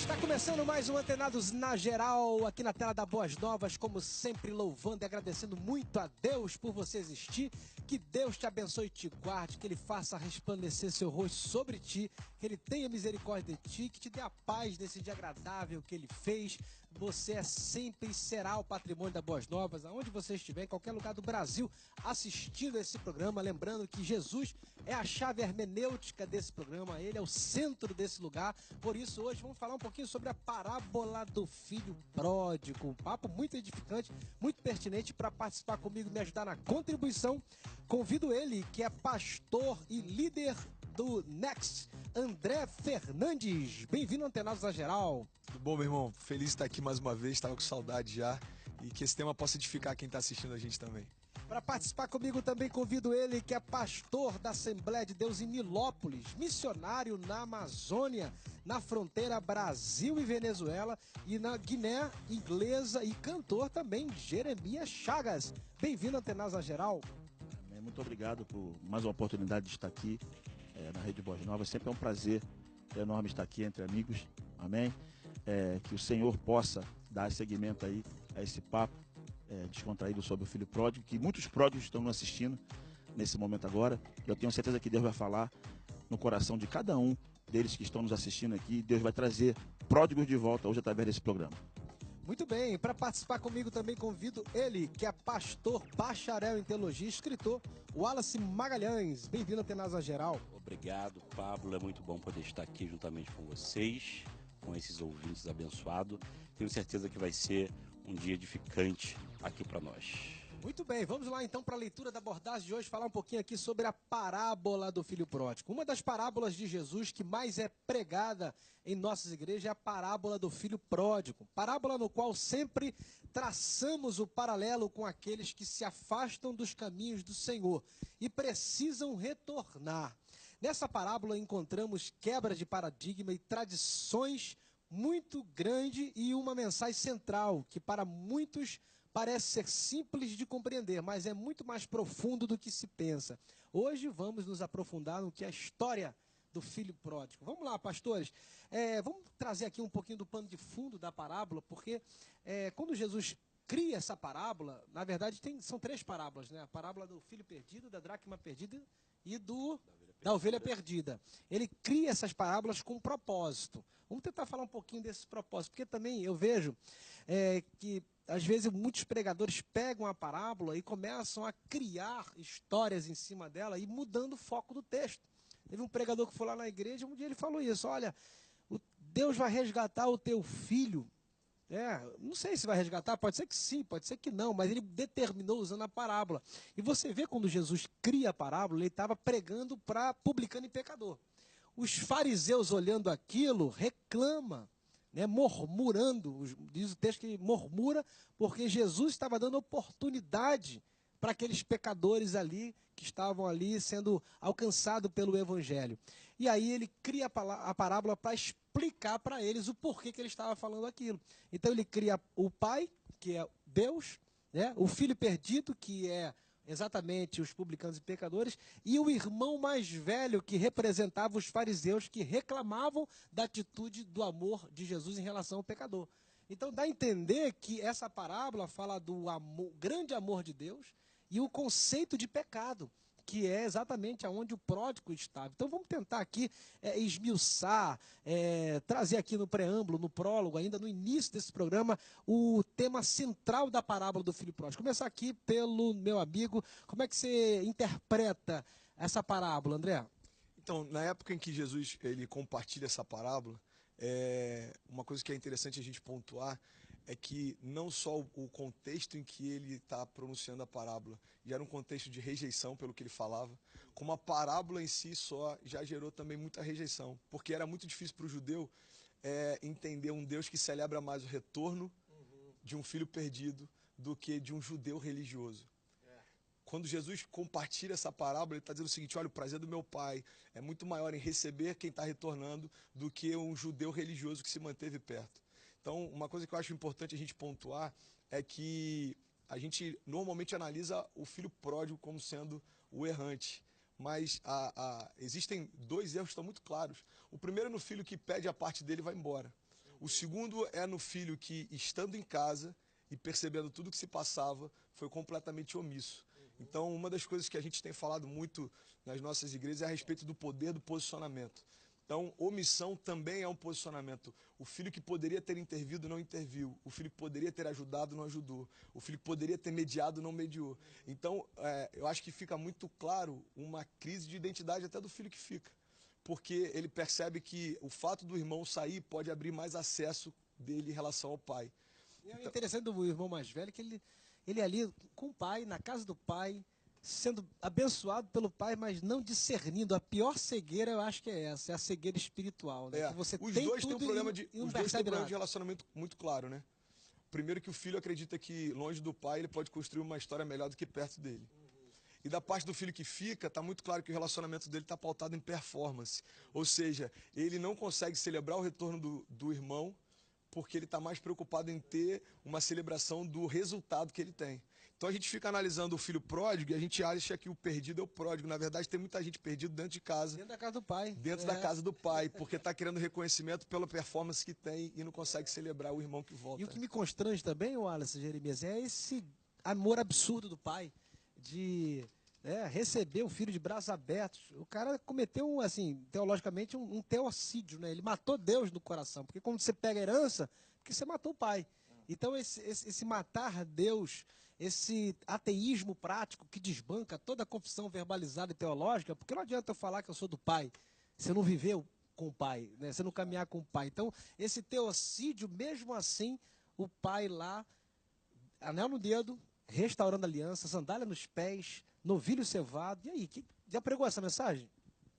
Está começando mais um Antenados na Geral, aqui na tela da Boas Novas, como sempre louvando e agradecendo muito a Deus por você existir, que Deus te abençoe e te guarde, que Ele faça resplandecer seu rosto sobre ti, que Ele tenha misericórdia de ti, que te dê a paz nesse dia agradável que Ele fez. Você é sempre e será o patrimônio da Boas Novas, aonde você estiver, em qualquer lugar do Brasil, assistindo esse programa, lembrando que Jesus é a chave hermenêutica desse programa, Ele é o centro desse lugar. Por isso hoje vamos falar um pouquinho sobre a parábola do filho pródigo, um papo muito edificante, muito pertinente. Para participar comigo e me ajudar na contribuição, convido ele, que é pastor e líder do Next, André Fernandes. Bem-vindo ao Antenados na Geral. Tudo bom, meu irmão? Feliz de estar aqui mais uma vez, estava com saudade já, e que esse tema possa edificar quem está assistindo a gente também. Para participar comigo também convido ele, que é pastor da Assembleia de Deus em Nilópolis, missionário na Amazônia, na fronteira Brasil e Venezuela e na Guiné Inglesa, e cantor também, Jeremias Chagas. Bem-vindo ao Antenados na Geral. Muito obrigado por mais uma oportunidade de estar aqui na Rede Boas Novas. Sempre é um prazer enorme estar aqui entre amigos. Amém? Que o Senhor possa dar seguimento aí a esse papo descontraído sobre o filho pródigo, que muitos pródigos estão nos assistindo nesse momento agora. Eu tenho certeza que Deus vai falar no coração de cada um deles que estão nos assistindo aqui. Deus vai trazer pródigos de volta hoje através desse programa. Muito bem, para participar comigo também convido ele, que é pastor, bacharel em teologia, escritor, Wallace Magalhães. Bem-vindo ao Antenados na Geral. Obrigado, Pablo. É muito bom poder estar aqui juntamente com vocês, com esses ouvintes abençoados. Tenho certeza que vai ser um dia edificante aqui para nós. Muito bem, vamos lá então para a leitura da abordagem de hoje, falar um pouquinho aqui sobre a parábola do filho pródigo. Uma das parábolas de Jesus que mais é pregada em nossas igrejas é a parábola do filho pródigo. Parábola no qual sempre traçamos o paralelo com aqueles que se afastam dos caminhos do Senhor e precisam retornar. Nessa parábola encontramos quebra de paradigma e tradições muito grande e uma mensagem central que para muitos parece ser simples de compreender, mas é muito mais profundo do que se pensa. Hoje vamos nos aprofundar no que é a história do filho pródigo. Vamos lá, pastores. Vamos trazer aqui um pouquinho do pano de fundo da parábola, porque quando Jesus cria essa parábola, na verdade são três parábolas, né? A parábola do filho perdido, da dracma perdida e da ovelha perdida. Ele cria essas parábolas com um propósito. Vamos tentar falar um pouquinho desse propósito, porque também eu vejo que às vezes muitos pregadores pegam a parábola e começam a criar histórias em cima dela e mudando o foco do texto. Teve um pregador que foi lá na igreja, um dia ele falou isso: olha, Deus vai resgatar o teu filho. Não sei se vai resgatar, pode ser que sim, pode ser que não, mas ele determinou usando a parábola. E você vê quando Jesus cria a parábola, ele estava pregando para publicano e pecador. Os fariseus olhando aquilo, reclamam, murmurando, diz o texto que murmura, porque Jesus estava dando oportunidade para aqueles pecadores ali, que estavam ali sendo alcançados pelo Evangelho. E aí ele cria a parábola para explicar para eles o porquê que ele estava falando aquilo. Então ele cria o pai, que é Deus, o filho perdido, que é exatamente os publicanos e pecadores, e o irmão mais velho, que representava os fariseus, que reclamavam da atitude do amor de Jesus em relação ao pecador. Então dá a entender que essa parábola fala do grande amor de Deus e o conceito de pecado, que é exatamente aonde o pródigo estava. Então vamos tentar aqui esmiuçar, trazer aqui no preâmbulo, no prólogo, ainda no início desse programa, o tema central da parábola do filho pródigo. Começar aqui pelo meu amigo. Como é que você interpreta essa parábola, André? Então, na época em que Jesus ele compartilha essa parábola, uma coisa que é interessante a gente pontuar é que não só o contexto em que ele está pronunciando a parábola já era um contexto de rejeição pelo que ele falava, como a parábola em si só já gerou também muita rejeição, porque era muito difícil para o judeu entender um Deus que celebra mais o retorno de um filho perdido do que de um judeu religioso. Quando Jesus compartilha essa parábola, ele está dizendo o seguinte: olha, o prazer do meu pai é muito maior em receber quem está retornando do que um judeu religioso que se manteve perto. Então, uma coisa que eu acho importante a gente pontuar é que a gente normalmente analisa o filho pródigo como sendo o errante, mas existem dois erros que estão muito claros. O primeiro é no filho que pede a parte dele e vai embora. O segundo é no filho que, estando em casa e percebendo tudo que se passava, foi completamente omisso. Então, uma das coisas que a gente tem falado muito nas nossas igrejas é a respeito do poder do posicionamento. Então, omissão também é um posicionamento. O filho que poderia ter intervido não interviu. O filho que poderia ter ajudado não ajudou. O filho que poderia ter mediado não mediou. Então, eu acho que fica muito claro uma crise de identidade até do filho que fica. Porque ele percebe que o fato do irmão sair pode abrir mais acesso dele em relação ao pai. E é interessante do irmão mais velho que ele ali com o pai, na casa do pai, sendo abençoado pelo pai, mas não discernindo. A pior cegueira, eu acho que é essa, é a cegueira espiritual. Né? Que você os tem dois têm um tudo problema e não os dois têm um problema de nada. relacionamento muito claro, né? Primeiro que o filho acredita que longe do pai ele pode construir uma história melhor do que perto dele. E da parte do filho que fica, está muito claro que o relacionamento dele está pautado em performance. Ou seja, ele não consegue celebrar o retorno do irmão porque ele está mais preocupado em ter uma celebração do resultado que ele tem. Então a gente fica analisando o filho pródigo e a gente acha que o perdido é o pródigo. Na verdade, tem muita gente perdida dentro de casa. Dentro da casa do pai. Dentro da casa do pai, porque está querendo reconhecimento pela performance que tem e não consegue celebrar o irmão que volta. E o que me constrange também, Wallace, Jeremias, é esse amor absurdo do pai de receber o filho de braços abertos. O cara cometeu, assim, teologicamente, um teocídio, né? Ele matou Deus no coração, porque quando você pega a herança, porque você matou o pai. Então esse matar Deus, esse ateísmo prático que desbanca toda a confissão verbalizada e teológica, porque não adianta eu falar que eu sou do pai, se eu não viveu com o pai, né? Se eu não caminhar com o pai. Então, esse teocídio, mesmo assim, o pai lá, anel no dedo, restaurando a aliança, sandália nos pés, novilho cevado. E aí, já pregou essa mensagem?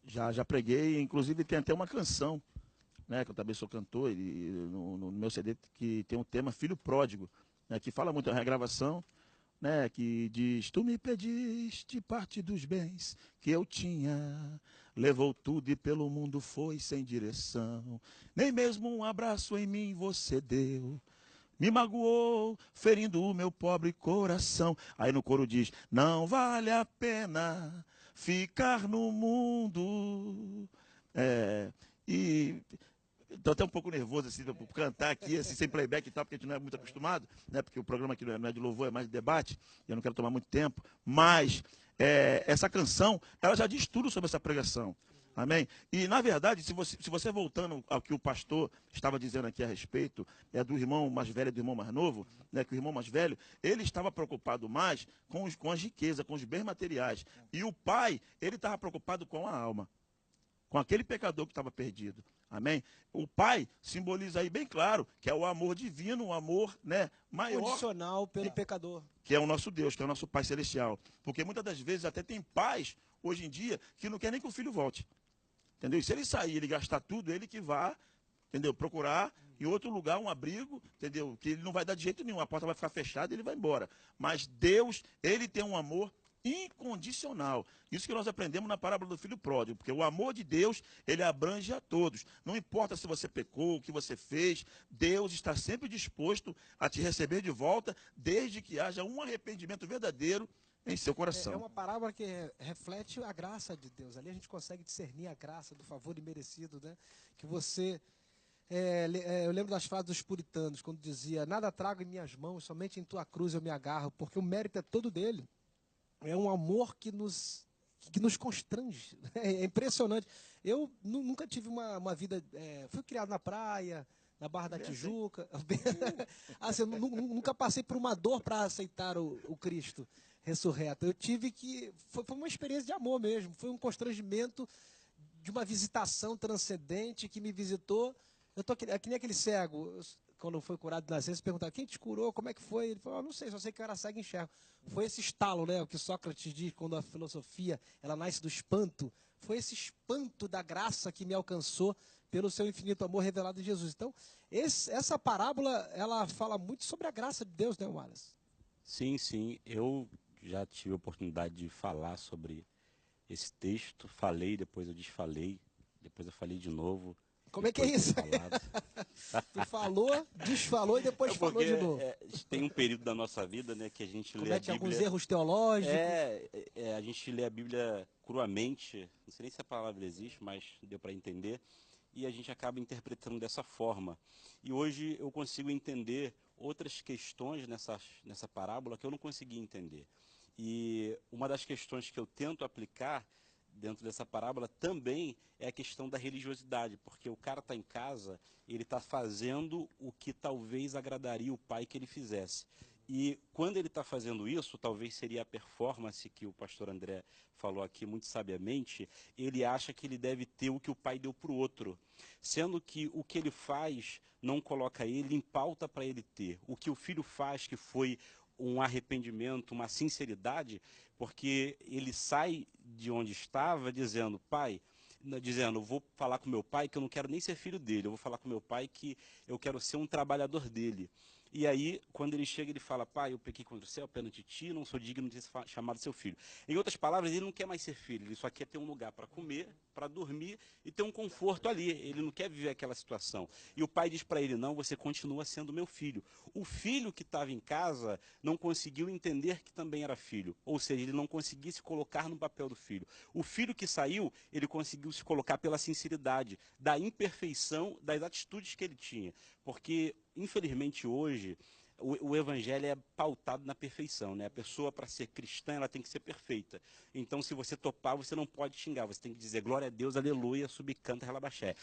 Já preguei, inclusive tem até uma canção, né, que eu também sou cantor, e no meu CD que tem um tema Filho Pródigo, né, que fala muito a regravação, né, que diz: tu me pediste parte dos bens que eu tinha, levou tudo e pelo mundo foi sem direção, nem mesmo um abraço em mim você deu, me magoou, ferindo o meu pobre coração. Aí no coro diz: não vale a pena ficar no mundo. E estou até um pouco nervoso assim, por cantar aqui, assim, sem playback e tal, porque a gente não é muito acostumado, né? Porque o programa aqui não é de louvor, é mais de debate, e eu não quero tomar muito tempo. Mas essa canção, ela já diz tudo sobre essa pregação. Amém? E, na verdade, se você voltando ao que o pastor estava dizendo aqui a respeito, do irmão mais velho e do irmão mais novo, né, que o irmão mais velho, ele estava preocupado mais com as riquezas, com os bens materiais. E o pai, ele estava preocupado com a alma, com aquele pecador que estava perdido. Amém? O pai simboliza aí bem claro que é o amor divino, o amor, né, maior. Condicional pelo pecador. Que é o nosso Deus, que é o nosso Pai Celestial. Porque muitas das vezes até tem pais, hoje em dia, que não quer nem que o filho volte. Entendeu? E se ele sair, ele gastar tudo, ele que vá, entendeu? Procurar em outro lugar um abrigo, entendeu? Que ele não vai dar de jeito nenhum, a porta vai ficar fechada e ele vai embora. Mas Deus, ele tem um amor incondicional. Isso que nós aprendemos na parábola do filho pródigo, porque o amor de Deus, ele abrange a todos. Não importa se você pecou, o que você fez, Deus está sempre disposto a te receber de volta, desde que haja um arrependimento verdadeiro em seu coração. É uma parábola que reflete a graça de Deus. Ali a gente consegue discernir a graça do favor imerecido, né? Que você... eu lembro das frases dos puritanos, quando dizia: nada trago em minhas mãos, somente em tua cruz eu me agarro, porque o mérito é todo dele. É um amor que nos constrange. É impressionante. Eu nunca tive uma vida... fui criado na praia, na Barra da Tijuca. Assim, eu nunca passei por uma dor para aceitar o Cristo ressurreto. Eu tive que... Foi uma experiência de amor mesmo. Foi um constrangimento de uma visitação transcendente que me visitou. Eu tô que nem aquele cego, quando foi curado de nascença, perguntava: quem te curou, como é que foi? Ele falou: não sei, só sei que eu era cego e enxergo. Foi esse estalo, né, o que Sócrates diz quando a filosofia ela nasce do espanto. Foi esse espanto da graça que me alcançou pelo seu infinito amor revelado em Jesus. Então, essa parábola, ela fala muito sobre a graça de Deus, né, Wallace? Sim, sim. Eu já tive a oportunidade de falar sobre esse texto. Falei, depois eu desfalei, depois eu falei de novo. Como é que é isso? Tu falou, desfalou e depois falou de novo. Tem um período da nossa vida, né, que a gente lê a Bíblia... alguns erros teológicos. A gente lê a Bíblia cruamente. Não sei nem se a palavra existe, mas deu para entender. e a gente acaba interpretando dessa forma. E hoje eu consigo entender outras questões nessa parábola que eu não conseguia entender. E uma das questões que eu tento aplicar dentro dessa parábola também é a questão da religiosidade, porque o cara está em casa, ele está fazendo o que talvez agradaria o pai que ele fizesse. E quando ele está fazendo isso, talvez seria a performance que o pastor André falou aqui muito sabiamente, ele acha que ele deve ter o que o pai deu para o outro, sendo que o que ele faz não coloca ele em pauta para ele ter. O que o filho faz, que foi um arrependimento, uma sinceridade, porque ele sai de onde estava dizendo, pai, dizendo, vou falar com meu pai que eu não quero nem ser filho dele, eu vou falar com meu pai que eu quero ser um trabalhador dele. E aí, quando ele chega, ele fala, pai, eu pequei contra o céu, perante ti, não sou digno de ser chamado seu filho. Em outras palavras, ele não quer mais ser filho, ele só quer ter um lugar para comer, para dormir e ter um conforto ali. Ele não quer viver aquela situação. E o pai diz para ele, não, você continua sendo meu filho. O filho que estava em casa não conseguiu entender que também era filho. Ou seja, ele não conseguia se colocar no papel do filho. O filho que saiu, ele conseguiu se colocar pela sinceridade, da imperfeição, das atitudes que ele tinha. Porque, infelizmente, hoje, o evangelho é pautado na perfeição, né? A pessoa, para ser cristã, ela tem que ser perfeita. Então, se você topar, você não pode xingar, você tem que dizer glória a Deus, aleluia, subcanta, relabaxé.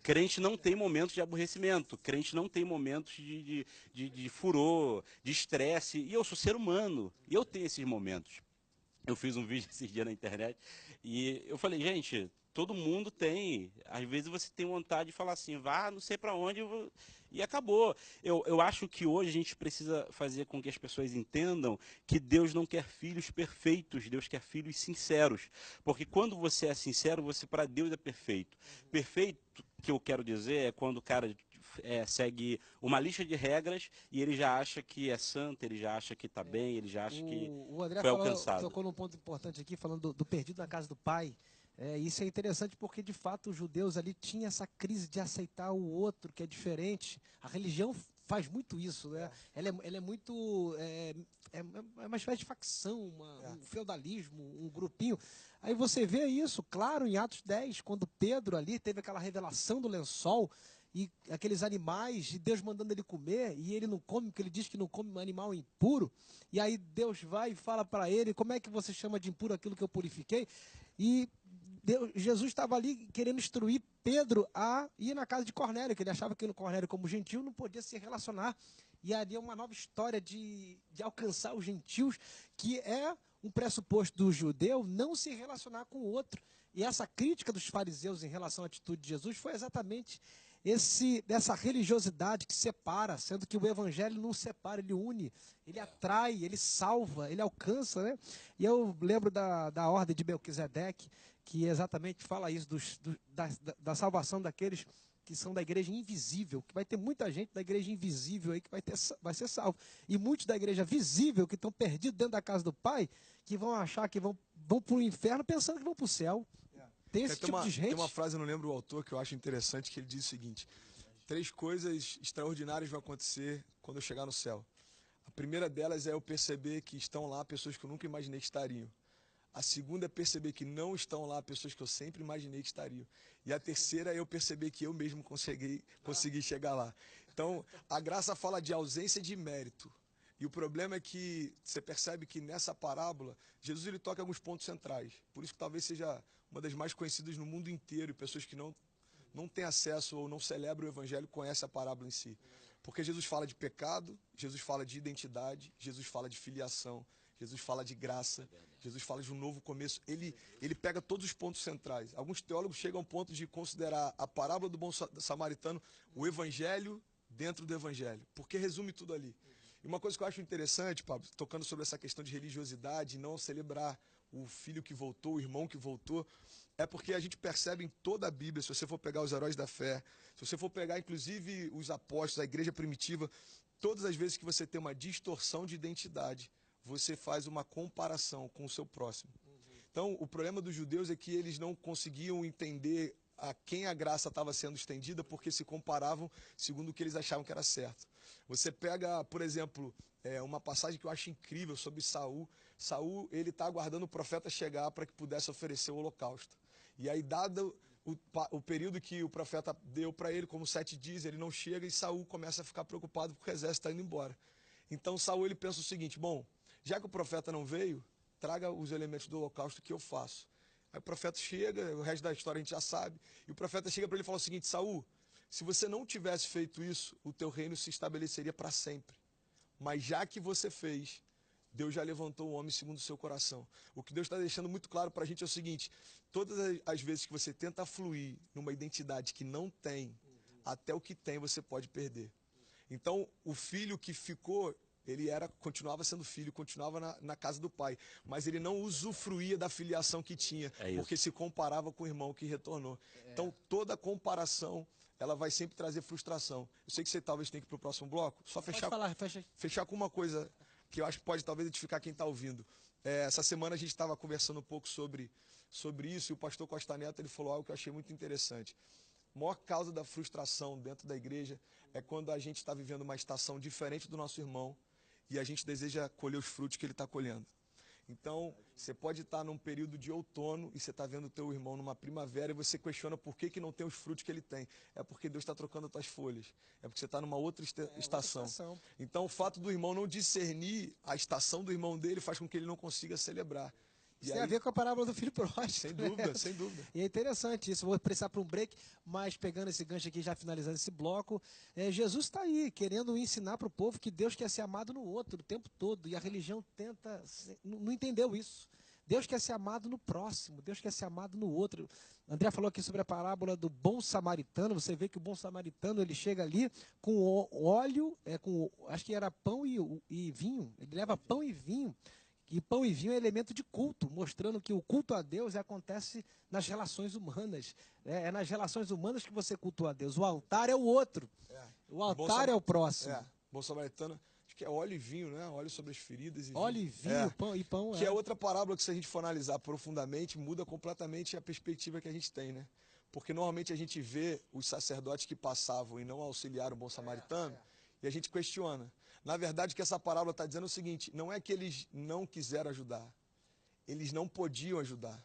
Crente não tem momentos de aborrecimento, crente não tem momentos de furor, de estresse, e eu sou ser humano, e eu tenho esses momentos. Eu fiz um vídeo esses dias na internet, e eu falei, gente, todo mundo tem, às vezes você tem vontade de falar assim, vá, não sei para onde, e acabou. Eu acho que hoje a gente precisa fazer com que as pessoas entendam que Deus não quer filhos perfeitos, Deus quer filhos sinceros. Porque quando você é sincero, você para Deus é perfeito. Perfeito, que eu quero dizer, é quando o cara segue uma lista de regras e ele já acha que é santo, ele já acha que está bem, ele já acha que O André foi alcançado. tocou num ponto importante aqui, falando do perdido na casa do pai. Isso é interessante porque, de fato, os judeus ali tinham essa crise de aceitar o outro, que é diferente. A religião faz muito isso, né? Ela é muito... é uma espécie de facção, um feudalismo, um grupinho. Aí você vê isso, claro, em Atos 10, quando Pedro ali teve aquela revelação do lençol, e aqueles animais, e Deus mandando ele comer, e ele não come, porque ele diz que não come um animal impuro, e aí Deus vai e fala para ele, como é que você chama de impuro aquilo que eu purifiquei? E Jesus estava ali querendo instruir Pedro a ir na casa de Cornélio, que ele achava que Cornélio, como gentil, não podia se relacionar, e ali é uma nova história de alcançar os gentios, que é um pressuposto do judeu não se relacionar com o outro. E essa crítica dos fariseus em relação à atitude de Jesus foi exatamente dessa religiosidade que separa, sendo que o evangelho não separa, ele une, ele atrai, ele salva, ele alcança, né? E eu lembro da ordem de Melquisedeque, que exatamente fala isso, da salvação daqueles que são da igreja invisível, que vai ter muita gente da igreja invisível aí que vai ser salvo. E muitos da igreja visível, que estão perdidos dentro da casa do Pai, que vão achar que vão para o inferno pensando que vão para o céu. Tem esse tipo de gente. Tem uma frase, eu não lembro o autor, que eu acho interessante, que ele diz o seguinte: 3 coisas extraordinárias vão acontecer quando eu chegar no céu. A primeira delas é eu perceber que estão lá pessoas que eu nunca imaginei que estariam. A segunda é perceber que não estão lá pessoas que eu sempre imaginei que estariam. E a terceira é eu perceber que eu mesmo consegui chegar lá. Então, a graça fala de ausência de mérito. E o problema é que você percebe que nessa parábola, Jesus ele toca alguns pontos centrais. Por isso que talvez seja uma das mais conhecidas no mundo inteiro. E pessoas que não têm acesso ou não celebram o evangelho conhecem a parábola em si. Porque Jesus fala de pecado, Jesus fala de identidade, Jesus fala de filiação, Jesus fala de graça, Jesus fala de um novo começo. Ele pega todos os pontos centrais. Alguns teólogos chegam ao ponto de considerar a parábola do bom samaritano o evangelho dentro do evangelho, porque resume tudo ali. E uma coisa que eu acho interessante, Pablo, tocando sobre essa questão de religiosidade, não celebrar o filho que voltou, o irmão que voltou, é porque a gente percebe em toda a Bíblia, se você for pegar os heróis da fé, se você for pegar inclusive os apóstolos, a igreja primitiva, todas as vezes que você tem uma distorção de identidade, você faz uma comparação com o seu próximo. Então, o problema dos judeus é que eles não conseguiam entender a quem a graça estava sendo estendida porque se comparavam segundo o que eles achavam que era certo. Você pega, por exemplo, uma passagem que eu acho incrível sobre Saul. Saul, ele está aguardando o profeta chegar para que pudesse oferecer o holocausto. E aí, dado o período que o profeta deu para ele, como 7 dias, ele não chega e Saul começa a ficar preocupado porque o exército está indo embora. Então Saul ele pensa o seguinte, bom, já que o profeta não veio, traga os elementos do holocausto que eu faço. Aí o profeta chega, o resto da história a gente já sabe, e o profeta chega para ele e fala o seguinte, Saul, se você não tivesse feito isso, o teu reino se estabeleceria para sempre. Mas já que você fez, Deus já levantou um homem segundo o seu coração. O que Deus está deixando muito claro para a gente é o seguinte, todas as vezes que você tenta fluir numa identidade que não tem, até o que tem você pode perder. Então, o filho que ficou, ele continuava sendo filho, continuava na casa do pai, mas ele não usufruía da filiação que tinha, porque se comparava com o irmão que retornou. Então, toda comparação, ela vai sempre trazer frustração. Eu sei que você talvez tenha que ir para o próximo bloco, só fechar com uma coisa que eu acho que pode talvez edificar quem está ouvindo. Essa semana a gente estava conversando um pouco sobre isso, e o pastor Costa Neto ele falou algo que eu achei muito interessante. A maior causa da frustração dentro da igreja é quando a gente está vivendo uma estação diferente do nosso irmão e a gente deseja colher os frutos que ele está colhendo. Então, você pode estar num período de outono e você está vendo o teu irmão numa primavera e você questiona por que não tem os frutos que ele tem. É porque Deus está trocando as tuas folhas. É porque você está numa outra estação. Então, o fato do irmão não discernir a estação do irmão dele faz com que ele não consiga celebrar. Isso tem a ver com a parábola do filho pródigo. Sem dúvida, sem dúvida. E é interessante isso. Vou precisar para um break, mas pegando esse gancho aqui, já finalizando esse bloco, Jesus está aí, querendo ensinar para o povo que Deus quer ser amado no outro o tempo todo. E a religião não entendeu isso. Deus quer ser amado no próximo, Deus quer ser amado no outro. André falou aqui sobre a parábola do bom samaritano. Você vê que o bom samaritano, ele chega ali com óleo, acho que era pão e vinho. Ele leva pão e vinho. E pão e vinho é elemento de culto, mostrando que o culto a Deus acontece nas relações humanas. É nas relações humanas que você cultua a Deus. O altar é o outro. O altar é o próximo. Bom samaritano, acho que é óleo e vinho, né? Óleo sobre as feridas. Óleo e vinho, pão e pão. Que é outra parábola que, se a gente for analisar profundamente, muda completamente a perspectiva que a gente tem, né? Porque normalmente a gente vê os sacerdotes que passavam e não auxiliaram o bom samaritano, e a gente questiona. Na verdade, o que essa parábola está dizendo é o seguinte, não é que eles não quiseram ajudar, eles não podiam ajudar.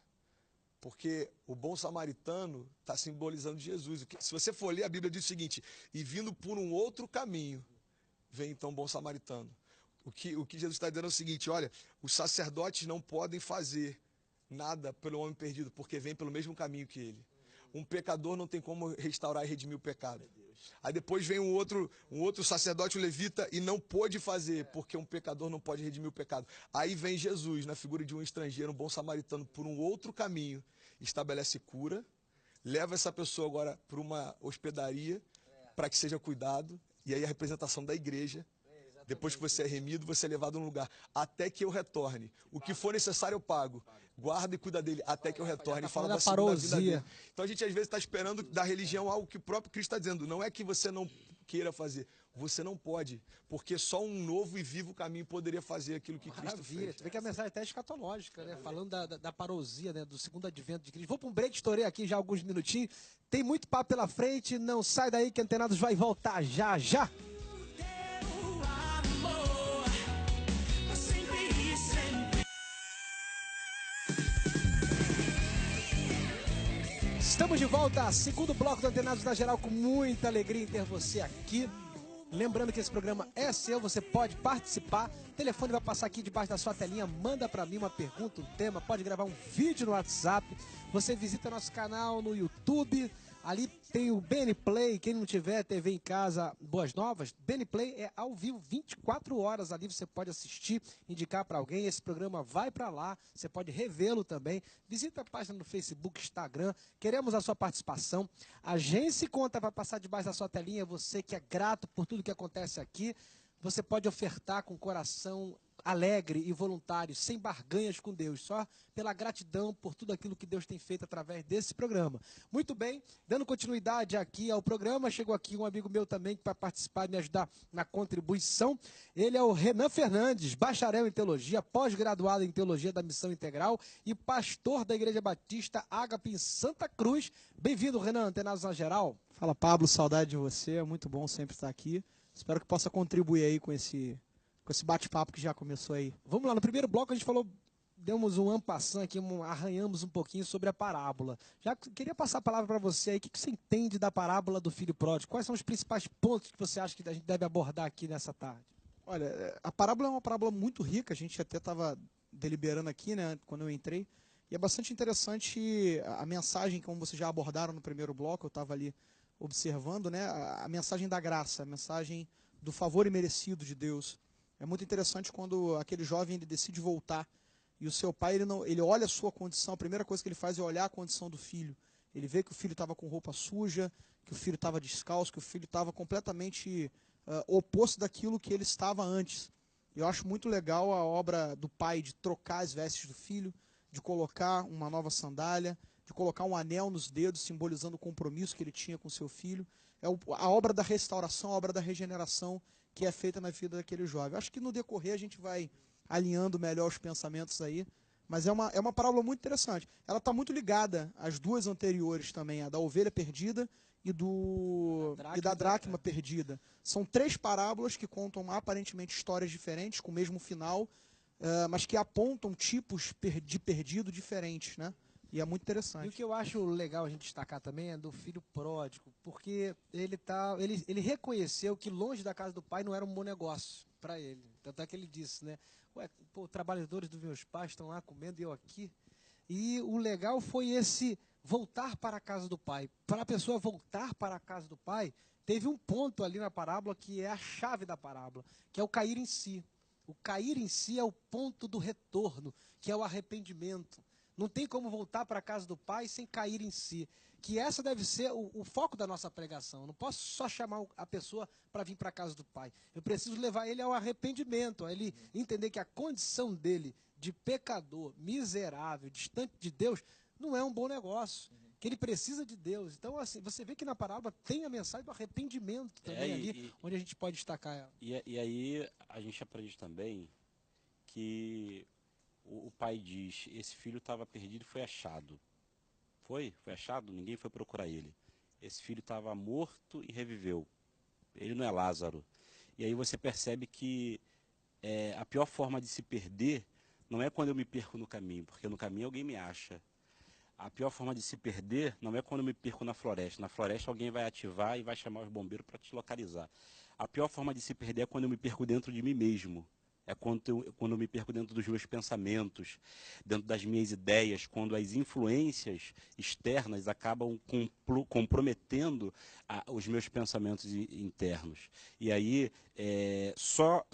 Porque o bom samaritano está simbolizando Jesus. Se você for ler, a Bíblia diz o seguinte, e vindo por um outro caminho, vem então o bom samaritano. O que Jesus está dizendo é o seguinte, olha, os sacerdotes não podem fazer nada pelo homem perdido, porque vem pelo mesmo caminho que ele. Um pecador não tem como restaurar e redimir o pecado. Aí depois vem um outro sacerdote, o levita, e não pôde fazer, porque um pecador não pode redimir o pecado. Aí vem Jesus, na figura de um estrangeiro, um bom samaritano, por um outro caminho, estabelece cura, leva essa pessoa agora para uma hospedaria, para que seja cuidado, e aí a representação da igreja. Depois que você é remido, você é levado a um lugar. Até que eu retorne. O que for necessário eu pago. Guarda e cuida dele até que eu retorne. E fala da segunda vida dele. Então a gente às vezes está esperando da religião algo que o próprio Cristo está dizendo. Não é que você não queira fazer. Você não pode. Porque só um novo e vivo caminho poderia fazer aquilo que Cristo fez. Você vê que a mensagem é até escatológica, né? Falando da parousia, né? Do segundo advento de Cristo. Vou para um break, estourei aqui já alguns minutinhos. Tem muito papo pela frente. Não sai daí que Antenados vai voltar já, já. Estamos de volta, segundo bloco do Antenados na Geral, com muita alegria em ter você aqui. Lembrando que esse programa é seu, você pode participar. O telefone vai passar aqui debaixo da sua telinha, manda pra mim uma pergunta, um tema, pode gravar um vídeo no WhatsApp. Você visita nosso canal no YouTube, ali tem o BN Play, quem não tiver TV em casa, Boas Novas, BN Play é ao vivo, 24 horas ali, você pode assistir, indicar para alguém, esse programa vai para lá, você pode revê-lo também. Visita a página no Facebook, Instagram, queremos a sua participação. Agência Conta vai passar debaixo da sua telinha, você que é grato por tudo que acontece aqui, você pode ofertar com coração alegre e voluntário, sem barganhas com Deus, só pela gratidão por tudo aquilo que Deus tem feito através desse programa. Muito bem, dando continuidade aqui ao programa, chegou aqui um amigo meu também que vai participar e me ajudar na contribuição. Ele é o Renan Fernandes, bacharel em teologia, pós-graduado em teologia da Missão Integral e pastor da Igreja Batista Ágape em Santa Cruz. Bem-vindo, Renan, Antenados na Geral. Fala, Pablo, saudade de você, é muito bom sempre estar aqui. Espero que possa contribuir aí com esse bate-papo que já começou aí. Vamos lá, no primeiro bloco a gente falou demos um ampassant aqui, arranhamos um pouquinho sobre a parábola. Já queria passar a palavra para você aí. O que você entende da parábola do filho pródigo? Quais são os principais pontos que você acha que a gente deve abordar aqui nessa tarde? Olha, a parábola é uma parábola muito rica, a gente até estava deliberando aqui, né, quando eu entrei, e é bastante interessante a mensagem, como vocês já abordaram no primeiro bloco, eu estava ali observando, né, a mensagem da graça, a mensagem do favor imerecido de Deus. É muito interessante quando aquele jovem ele decide voltar, e o seu pai ele olha a sua condição, a primeira coisa que ele faz é olhar a condição do filho. Ele vê que o filho estava com roupa suja, que o filho estava descalço, que o filho estava completamente oposto daquilo que ele estava antes. Eu acho muito legal a obra do pai de trocar as vestes do filho, de colocar uma nova sandália, de colocar um anel nos dedos, simbolizando o compromisso que ele tinha com seu filho. É a obra da restauração, a obra da regeneração que é feita na vida daquele jovem. Acho que no decorrer a gente vai alinhando melhor os pensamentos aí, mas é uma parábola muito interessante. Ela está muito ligada às duas anteriores também, a da ovelha perdida e da dracma perdida. São 3 parábolas que contam aparentemente histórias diferentes, com o mesmo final, mas que apontam tipos de perdido diferentes, né? E é muito interessante. E o que eu acho legal a gente destacar também é do filho pródigo, porque ele reconheceu que longe da casa do pai não era um bom negócio para ele. Tanto é que ele disse, né? Ué, pô, trabalhadores dos meus pais estão lá comendo e eu aqui. E o legal foi esse voltar para a casa do pai. Para a pessoa voltar para a casa do pai, teve um ponto ali na parábola que é a chave da parábola, que é o cair em si. O cair em si é o ponto do retorno, que é o arrependimento. Não tem como voltar para a casa do pai sem cair em si. Que essa deve ser o foco da nossa pregação. Eu não posso só chamar a pessoa para vir para a casa do pai. Eu preciso levar ele ao arrependimento, a ele entender que a condição dele de pecador, miserável, distante de Deus, não é um bom negócio. Que ele precisa de Deus. Então, assim, você vê que na parábola tem a mensagem do arrependimento também ali, onde a gente pode destacar ela. E aí a gente aprende também que o pai diz, esse filho estava perdido e foi achado. Foi achado, ninguém foi procurar ele. Esse filho estava morto e reviveu. Ele não é Lázaro. E aí você percebe que a pior forma de se perder não é quando eu me perco no caminho, porque no caminho alguém me acha. A pior forma de se perder não é quando eu me perco na floresta. Na floresta alguém vai ativar e vai chamar os bombeiros para te localizar. A pior forma de se perder é quando eu me perco dentro de mim mesmo. É quando eu me perco dentro dos meus pensamentos, dentro das minhas ideias, quando as influências externas acabam comprometendo os meus pensamentos internos. E aí, só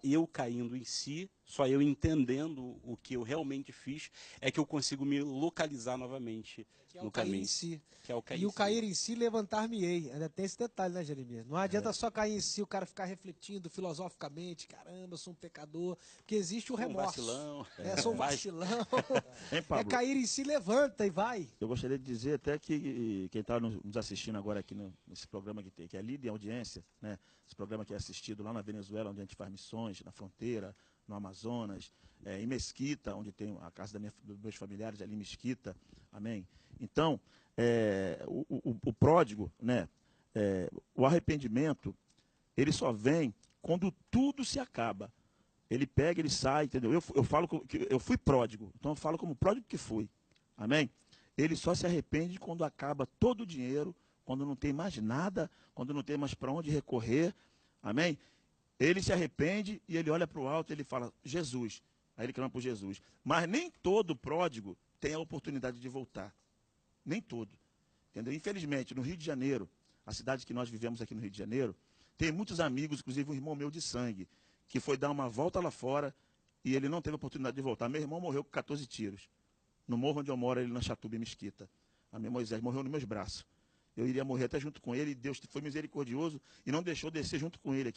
eu caindo em si, só eu entendendo o que eu realmente fiz, é que eu consigo me localizar novamente no caminho. Em si. Que é o cair E o em si. cair em si, levantar-me-ei. Ainda tem esse detalhe, né, Jeremias? Não adianta só cair em si, o cara ficar refletindo filosoficamente, caramba, eu sou um pecador, porque existe o remorso. Vacilão. Sou um vacilão. Hein, Pablo? Cair em si, levanta e vai. Eu gostaria de dizer até que quem está nos assistindo agora aqui nesse programa que é líder em audiência, né? Esse programa que é assistido lá na Venezuela, onde a gente faz missões, na fronteira, no Amazonas, em Mesquita, onde tem a casa dos meus familiares ali em Mesquita, amém? Então, o pródigo, né? O arrependimento, ele só vem quando tudo se acaba. Ele pega, ele sai, entendeu? Eu falo que eu fui pródigo, então eu falo como pródigo que fui, amém? Ele só se arrepende quando acaba todo o dinheiro, quando não tem mais nada, quando não tem mais para onde recorrer, amém? Ele se arrepende e ele olha para o alto e ele fala, Jesus. Aí ele clama por Jesus. Mas nem todo pródigo tem a oportunidade de voltar. Nem todo. Entendeu? Infelizmente, no Rio de Janeiro, a cidade que nós vivemos aqui no Rio de Janeiro, tem muitos amigos, inclusive um irmão meu de sangue, que foi dar uma volta lá fora e ele não teve a oportunidade de voltar. Meu irmão morreu com 14 tiros. No morro onde eu moro, ele na Chatuba, em Mesquita. A minha Moisés morreu nos meus braços. Eu iria morrer até junto com ele, e Deus foi misericordioso e não deixou descer junto com ele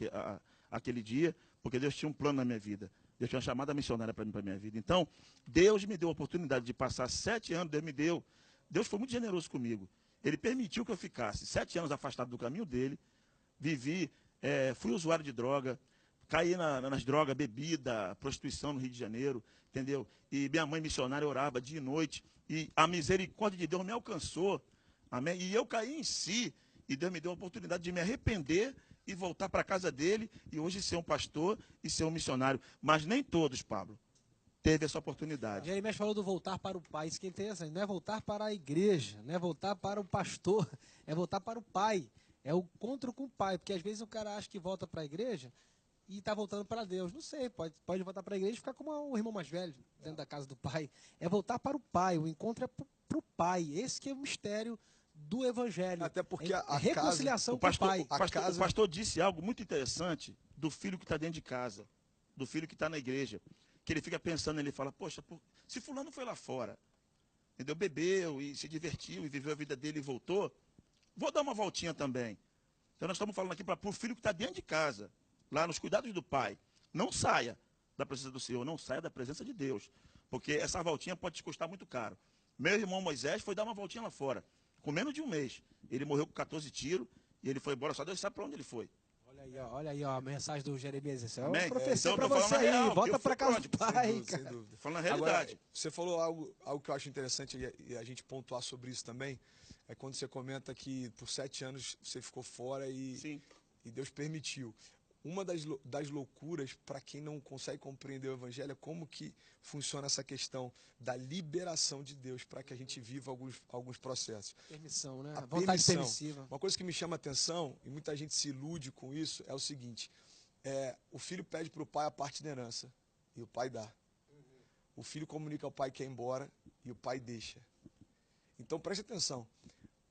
aquele dia, porque Deus tinha um plano na minha vida. Deus tinha uma chamada missionária para a minha vida. Então, Deus me deu a oportunidade de passar 7 anos, Deus me deu. Deus foi muito generoso comigo. Ele permitiu que eu ficasse 7 anos afastado do caminho dele, vivi, fui usuário de droga, caí nas drogas, bebida, prostituição no Rio de Janeiro, entendeu? E minha mãe missionária orava dia e noite, e a misericórdia de Deus me alcançou, amém? E eu caí em si, e Deus me deu a oportunidade de me arrepender e voltar para a casa dele, e hoje ser um pastor e ser um missionário. Mas nem todos, Pablo, teve essa oportunidade. Jeremias falou do voltar para o pai. Isso que é interessante. Não é voltar para a igreja, não é voltar para o pastor, é voltar para o pai. É o encontro com o pai. Porque às vezes o cara acha que volta para a igreja e está voltando para Deus. Não sei, pode voltar para a igreja e ficar como o irmão mais velho, dentro da casa do pai. É voltar para o pai. O encontro é para o pai. Esse que é o mistério do evangelho. Até porque a reconciliação casa, com o pai. O pastor disse algo muito interessante do filho que está dentro de casa, do filho que está na igreja, que ele fica pensando, ele fala, poxa, se fulano foi lá fora, entendeu? Bebeu e se divertiu e viveu a vida dele e voltou, vou dar uma voltinha também. Então nós estamos falando aqui para o filho que está dentro de casa, lá nos cuidados do pai, não saia da presença do Senhor, não saia da presença de Deus, porque essa voltinha pode te custar muito caro. Meu irmão Moisés foi dar uma voltinha lá fora, com menos de um mês. Ele morreu com 14 tiros e ele foi embora, só Deus sabe para onde ele foi. Olha aí, ó, a mensagem do Jeremias. Isso é uma Amém? profecia Então, para você aí. real, Volta para casa pode, do pai, sem cara. dúvida. Falando a realidade. Agora, você falou algo que eu acho interessante e a gente pontuar sobre isso também, é quando você comenta que por 7 anos você ficou fora e Deus permitiu. Uma das loucuras para quem não consegue compreender o evangelho é como que funciona essa questão da liberação de Deus para que a gente viva alguns processos. Permissão, né? A Vontade permissão. permissiva. Uma coisa que me chama a atenção, e muita gente se ilude com isso, é o seguinte, o filho pede para o pai a parte da herança, e o pai dá. O filho comunica ao pai que quer ir embora, e o pai deixa. Então preste atenção,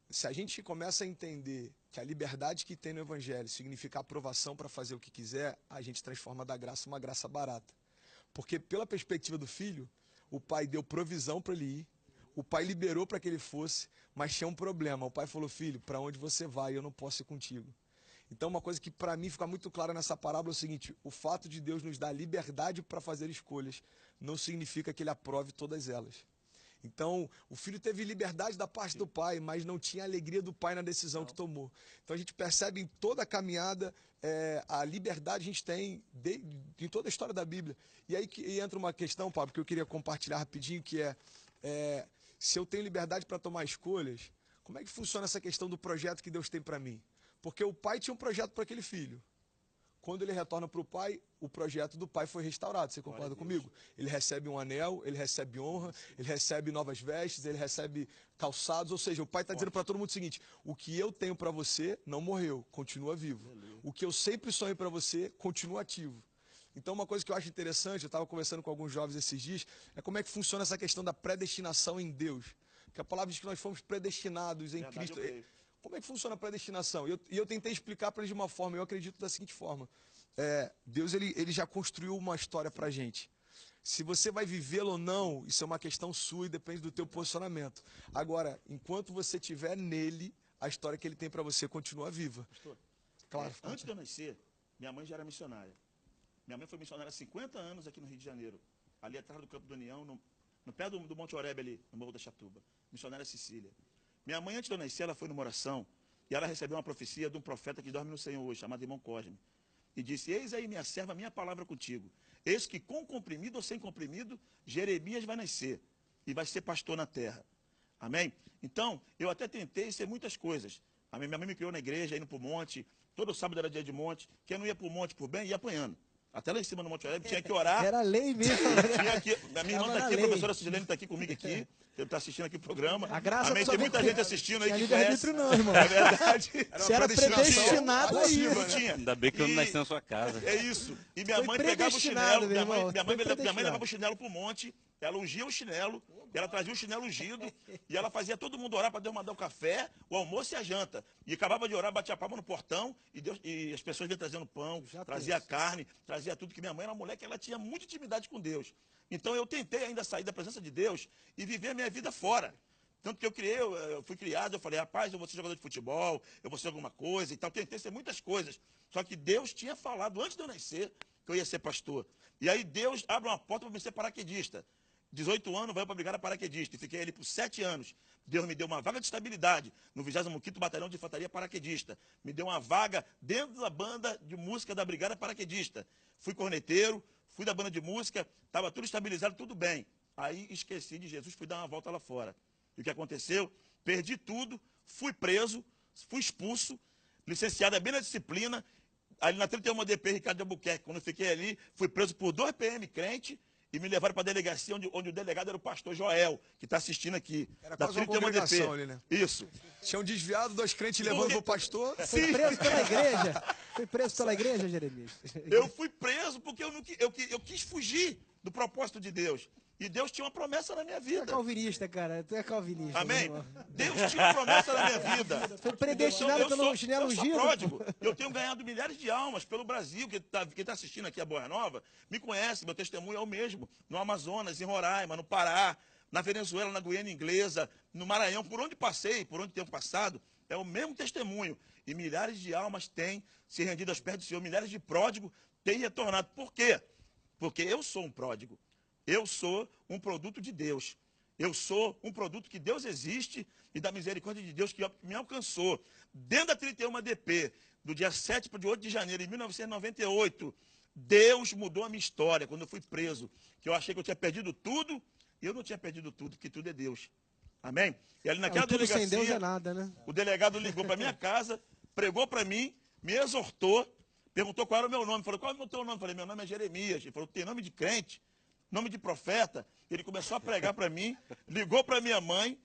se a gente começa a entender que a liberdade que tem no evangelho significa aprovação para fazer o que quiser, a gente transforma da graça uma graça barata. Porque pela perspectiva do filho, o pai deu provisão para ele ir, o pai liberou para que ele fosse, mas tinha um problema. O pai falou, filho, para onde você vai? Eu não posso ir contigo. Então uma coisa que para mim fica muito clara nessa parábola é o seguinte, o fato de Deus nos dar liberdade para fazer escolhas não significa que ele aprove todas elas. Então, o filho teve liberdade da parte do pai, mas não tinha a alegria do pai na decisão que tomou. Então, a gente percebe em toda a caminhada a liberdade que a gente tem em toda a história da Bíblia. E aí que entra uma questão, Pablo, que eu queria compartilhar rapidinho, que se eu tenho liberdade para tomar escolhas, como é que funciona essa questão do projeto que Deus tem para mim? Porque o pai tinha um projeto para aquele filho. Quando ele retorna para o pai, o projeto do pai foi restaurado. Você concorda comigo? Ele recebe um anel, ele recebe honra, ele recebe novas vestes, ele recebe calçados. Ou seja, o pai está dizendo para todo mundo o seguinte, o que eu tenho para você não morreu, continua vivo. O que eu sempre sonhei para você continua ativo. Então uma coisa que eu acho interessante, eu estava conversando com alguns jovens esses dias, é como é que funciona essa questão da predestinação em Deus. Porque a palavra diz que nós fomos predestinados em Cristo. Como é que funciona a predestinação? E eu tentei explicar para eles de uma forma, eu acredito da seguinte forma. Deus ele já construiu uma história para a gente. Se você vai vivê-la ou não, isso é uma questão sua e depende do teu posicionamento. Agora, enquanto você estiver nele, a história que ele tem para você continua viva. Pastor, Claro. antes de eu nascer, minha mãe já era missionária. Minha mãe foi missionária há 50 anos aqui no Rio de Janeiro, ali atrás do Campo da União, no pé do Monte Oreb ali, no Morro da Chatuba. Missionária Cecília. Minha mãe, antes de eu nascer, ela foi numa oração e ela recebeu uma profecia de um profeta que dorme no Senhor hoje, chamado irmão Cosme. E disse, eis aí minha serva, minha palavra contigo. Eis que com comprimido ou sem comprimido, Jeremias vai nascer e vai ser pastor na terra. Amém? Então, eu até tentei ser muitas coisas. Amém? Minha mãe me criou na igreja, indo para o monte. Todo sábado era dia de monte. Quem não ia para o monte por bem, ia apanhando. Até lá em cima no Monte Oreb, tinha que orar. Era lei mesmo. A minha irmã está aqui, a professora Suzilene está aqui comigo aqui. Ele está assistindo aqui o programa. A graça Amém? Tem muita gente assistindo aí que livre-arbítrio conhece. não, irmão. É verdade. Você era predestinado a isso. Não tinha. Ainda bem que eu não nasci na sua casa. É isso. E minha Foi mãe pegava o predestinado, chinelo. meu irmão. Minha Foi mãe predestinado. levava o chinelo para o monte. Ela ungia o chinelo. Ela trazia o chinelo ungido. E ela fazia todo mundo orar para Deus mandar o café, o almoço e a janta. E acabava de orar, batia a palma no portão. E as pessoas vinham trazendo pão, trazia carne, trazia tudo. Que minha mãe era uma mulher que ela tinha muita intimidade com Deus. Então eu tentei ainda sair da presença de Deus e viver a minha vida fora. Tanto que eu fui criado, eu falei, rapaz, eu vou ser jogador de futebol, eu vou ser alguma coisa e tal. Tentei ser muitas coisas. Só que Deus tinha falado antes de eu nascer que eu ia ser pastor. E aí Deus abre uma porta para me ser paraquedista. 18 anos, vai para Brigada Paraquedista. E fiquei ali por 7 anos. Deus me deu uma vaga de estabilidade no 25º Batalhão de Infantaria Paraquedista. Me deu uma vaga dentro da banda de música da Brigada Paraquedista. Fui corneteiro, fui da banda de música, estava tudo estabilizado, tudo bem. Aí esqueci de Jesus, fui dar uma volta lá fora. E o que aconteceu? Perdi tudo, fui preso, fui expulso, licenciado bem na disciplina. Ali na 31 DP, Ricardo de Albuquerque, quando eu fiquei ali, fui preso por 2 PM crente e me levaram para a delegacia onde o delegado era o pastor Joel, que está assistindo aqui. Era da quase uma 31 congregação DP. ali, né? Isso. Tinham desviado dois crentes levando pro pastor. Foi preso pela igreja. Foi preso pela igreja, Jeremias. Eu fui preso porque eu quis fugir do propósito de Deus. E Deus tinha uma promessa na minha Tu é vida. calvinista, cara. Tu é calvinista. Amém? meu irmão. Deus tinha uma promessa na minha vida. Foi predestinado Eu pelo sou- chinelo eu sou ungido. pródigo. Eu tenho ganhado milhares de almas pelo Brasil. Quem está assistindo aqui a Boa Nova me conhece, meu testemunho é o mesmo. No Amazonas, em Roraima, no Pará, na Venezuela, na Guiana Inglesa, no Maranhão, por onde passei, por onde tenho passado, é o mesmo testemunho. E milhares de almas têm se rendido aos pés do Senhor, milhares de pródigos têm retornado. Por quê? Porque eu sou um pródigo. Eu sou um produto de Deus. Eu sou um produto que Deus existe e da misericórdia de Deus que me alcançou. Dentro da 31 DP, do dia 7 para o dia 8 de janeiro de 1998, Deus mudou a minha história quando eu fui preso. Que eu achei que eu tinha perdido tudo, e eu não tinha perdido tudo, porque tudo é Deus. Amém? E ali naquela Tudo delegacia, sem Deus é nada, né? o delegado ligou para minha casa, pregou para mim, me exortou, perguntou qual era o meu nome. Falou, qual é o teu nome? Falei, meu nome é Jeremias. Ele falou, tem nome de crente, nome de profeta. Ele começou a pregar para mim, ligou para minha mãe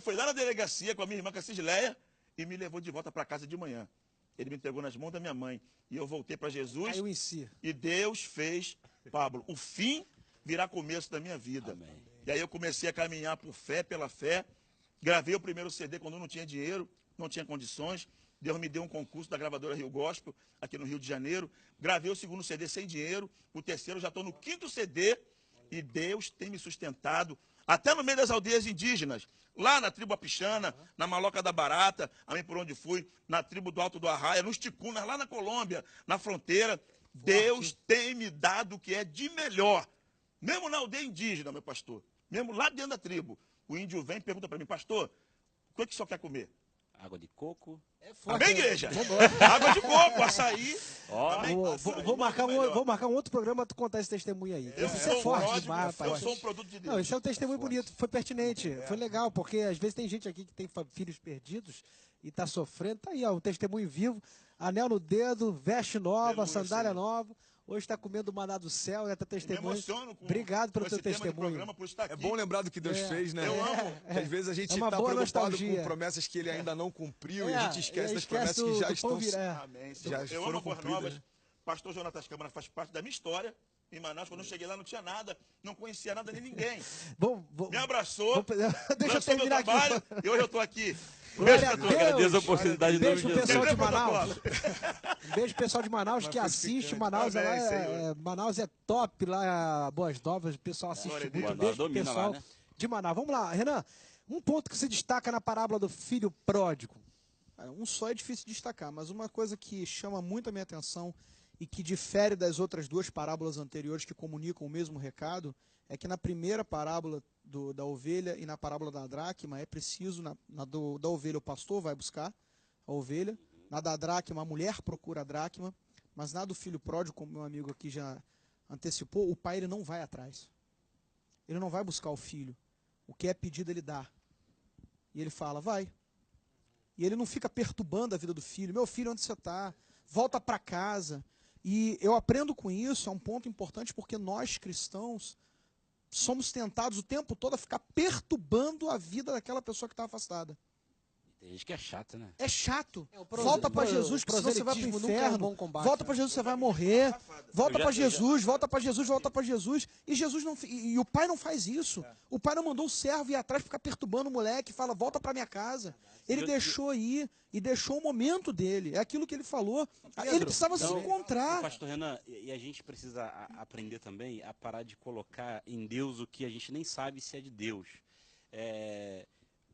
foi lá na delegacia com a minha irmã Cacisleia e me levou de volta para casa de manhã. Ele me entregou nas mãos da minha mãe. E eu voltei para Jesus. Caiu em si. E Deus fez, Pablo, o fim virá começo da minha vida. Amém. E aí eu comecei a caminhar por fé, pela fé. Gravei o primeiro CD quando eu não tinha dinheiro, não tinha condições. Deus me deu um concurso da gravadora Rio Gospel, aqui no Rio de Janeiro. Gravei o segundo CD sem dinheiro. O terceiro, já estou no quinto CD. E Deus tem me sustentado, até no meio das aldeias indígenas. Lá na tribo Apixana, na Maloca da Barata, amém, por onde fui, na tribo do Alto do Arraia, nos Ticunas, lá na Colômbia, na fronteira. Deus tem me dado o que é de melhor. Mesmo na aldeia indígena, meu pastor, mesmo lá dentro da tribo, o índio vem e pergunta para mim, pastor, o que é que o senhor quer comer? Água de coco. É forte. Amém, igreja? Vambora. Água de coco, açaí. Ó, Amém? Vou marcar vou marcar um outro programa para tu contar esse testemunho aí. Eu Esse sou é forte pródigo, demais, eu rapaz. sou um produto de Deus. Não, esse é um testemunho bonito, foi pertinente, foi legal, porque às vezes tem gente aqui que tem filhos perdidos e está sofrendo. Tá aí, ó, um testemunho vivo, anel no dedo, veste nova, Aleluia, sandália Senhor. nova. Hoje está comendo o maná do céu, né? Tá Me testemunho. emociono com, Obrigado pelo com teu esse tema de testemunho. programa, por estar aqui. É bom lembrar do que Deus É. fez, né? Eu amo. Que às vezes a gente É uma está boa preocupado nostalgia. com promessas que ele ainda não cumpriu e É, a gente esquece e das esquece promessas que já do estão. pão virar. Amém. Já Eu foram amo a Boas cumpridas, Novas. né? Pastor Jonatas Câmara faz parte da minha história. Em Manaus, quando eu cheguei lá, não tinha nada, não conhecia nada nem ninguém. Vou, Me abraçou, deixa eu lançou meu terminar aqui. trabalho e hoje eu estou aqui. Glória a Beijo pra Deus. tu. agradeço a oportunidade do Beijo nome pro de pessoal Jesus. de Manaus. Um beijo pro pessoal de Manaus que Mas assiste. foi Manaus, Amém, lá Senhor. Manaus é top lá, Boas Novas. O pessoal assiste Glória a muito. Deus. Beijo pro Domina lá, pessoal né? de Manaus. Vamos lá, Renan. Um ponto que se destaca na parábola do filho pródigo. Um só é difícil de destacar, mas uma coisa que chama muito a minha atenção e que difere das outras duas parábolas anteriores que comunicam o mesmo recado é que na primeira parábola da ovelha e na parábola da dracma é preciso, da ovelha o pastor vai buscar a ovelha, na da dracma a mulher procura a dracma, mas na do filho pródigo, como meu amigo aqui já antecipou, o pai ele não vai atrás. Ele não vai buscar o filho. O que é pedido ele dá. E ele fala, vai. E ele não fica perturbando a vida do filho. Meu filho, onde você está? Volta para casa. E eu aprendo com isso, é um ponto importante, porque nós cristãos somos tentados o tempo todo a ficar perturbando a vida daquela pessoa que está afastada. Tem gente que é chata, né? É chato. prose- Volta para o Jesus, porque senão você vai para o proselitismo nunca é um inferno. bom combate, Volta né? para Jesus, você vai morrer. Volta Eu já- para Jesus, volta para Jesus, volta para Jesus. E Jesus não, e o pai não faz isso. O pai não mandou o servo ir atrás ficar perturbando o moleque, fala, volta para minha casa. Ele deixou ir e deixou o momento dele. É aquilo que ele falou. Ele precisava se Então, encontrar. Pastor Renan, e a gente precisa aprender também a parar de colocar em Deus o que a gente nem sabe se é de Deus.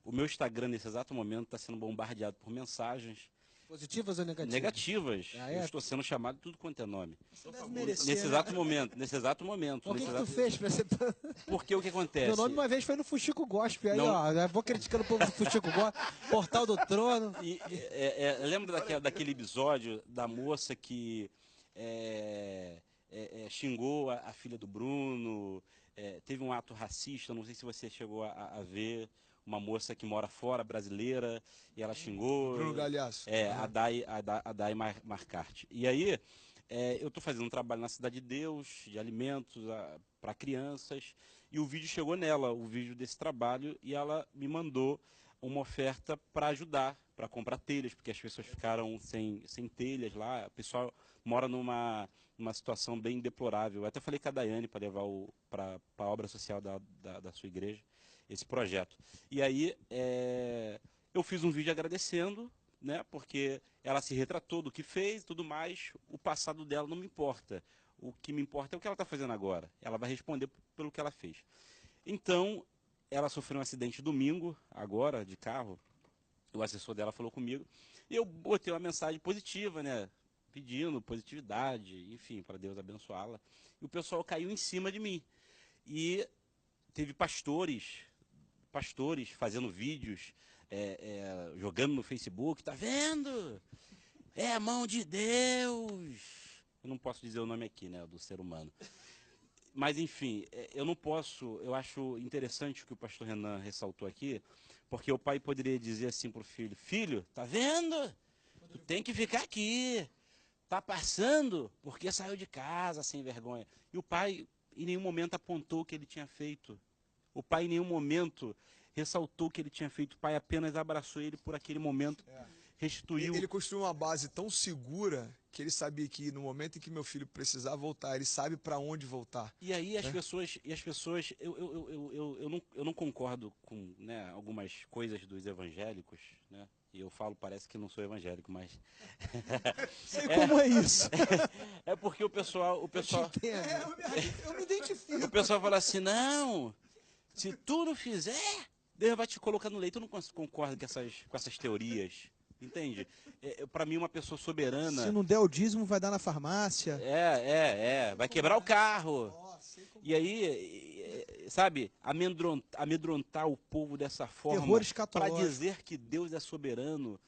O meu Instagram, nesse exato momento, está sendo bombardeado por mensagens Positivas ou negativas? negativas. Ah, é? Eu estou sendo chamado de tudo quanto é nome. Você deve merecer, Nesse né? exato momento, nesse exato momento. O que, nesse que tu exato- fez pra ser... Porque o que acontece? Meu nome uma vez foi no Fuxico Gospel. Aí, Não. ó, eu vou criticando o povo do Fuxico Gospel. Portal do Trono. Lembra daquele episódio da moça que xingou a filha do Bruno, teve um ato racista, não sei se você chegou a ver, uma moça que mora fora, brasileira, e ela xingou. Bruno Galhaço. A Dai Marcarte. E aí, eu estou fazendo um trabalho na Cidade de Deus, de alimentos para crianças, e o vídeo chegou nela, o vídeo desse trabalho, e ela me mandou uma oferta para ajudar, para comprar telhas, porque as pessoas ficaram sem telhas lá. O pessoal mora numa situação bem deplorável. Eu até falei com a Daiane para levar para a obra social da sua igreja esse projeto. E aí eu fiz um vídeo agradecendo, né, porque ela se retratou do que fez e tudo mais. O passado dela não me importa. O que me importa é o que ela está fazendo agora. Ela vai responder pelo que ela fez. Então, ela sofreu um acidente domingo, agora, de carro. O assessor dela falou comigo. E eu botei uma mensagem positiva, né? Pedindo positividade, enfim, para Deus abençoá-la. E o pessoal caiu em cima de mim. E teve pastores fazendo vídeos, jogando no Facebook. Tá vendo? É a mão de Deus. Eu não posso dizer o nome aqui, né? Do ser humano. Mas, enfim, eu não posso, eu acho interessante o que o pastor Renan ressaltou aqui, porque o pai poderia dizer assim para o filho: filho, tá vendo? Tu tem que ficar aqui. Tá passando porque saiu de casa sem vergonha. E o pai em nenhum momento apontou o que ele tinha feito. O pai em nenhum momento ressaltou o que ele tinha feito. O pai apenas abraçou ele por aquele momento, restituiu. Ele construiu uma base tão segura que ele sabia que no momento em que meu filho precisar voltar, ele sabe para onde voltar. E aí as pessoas, eu não concordo com, né, algumas coisas dos evangélicos, né? E eu falo, parece que não sou evangélico, mas Sei como é isso. é porque o pessoal, Eu me identifico. o pessoal fala assim: não, se tu não fizer, Deus vai te colocar no leito. Eu não concordo com essas teorias. Entende? Para mim, uma pessoa soberana. Se não der o dízimo, vai dar na farmácia. Vai quebrar o carro. E aí, sabe, amedrontar o povo dessa forma Terror para escatológico. dizer que Deus é soberano,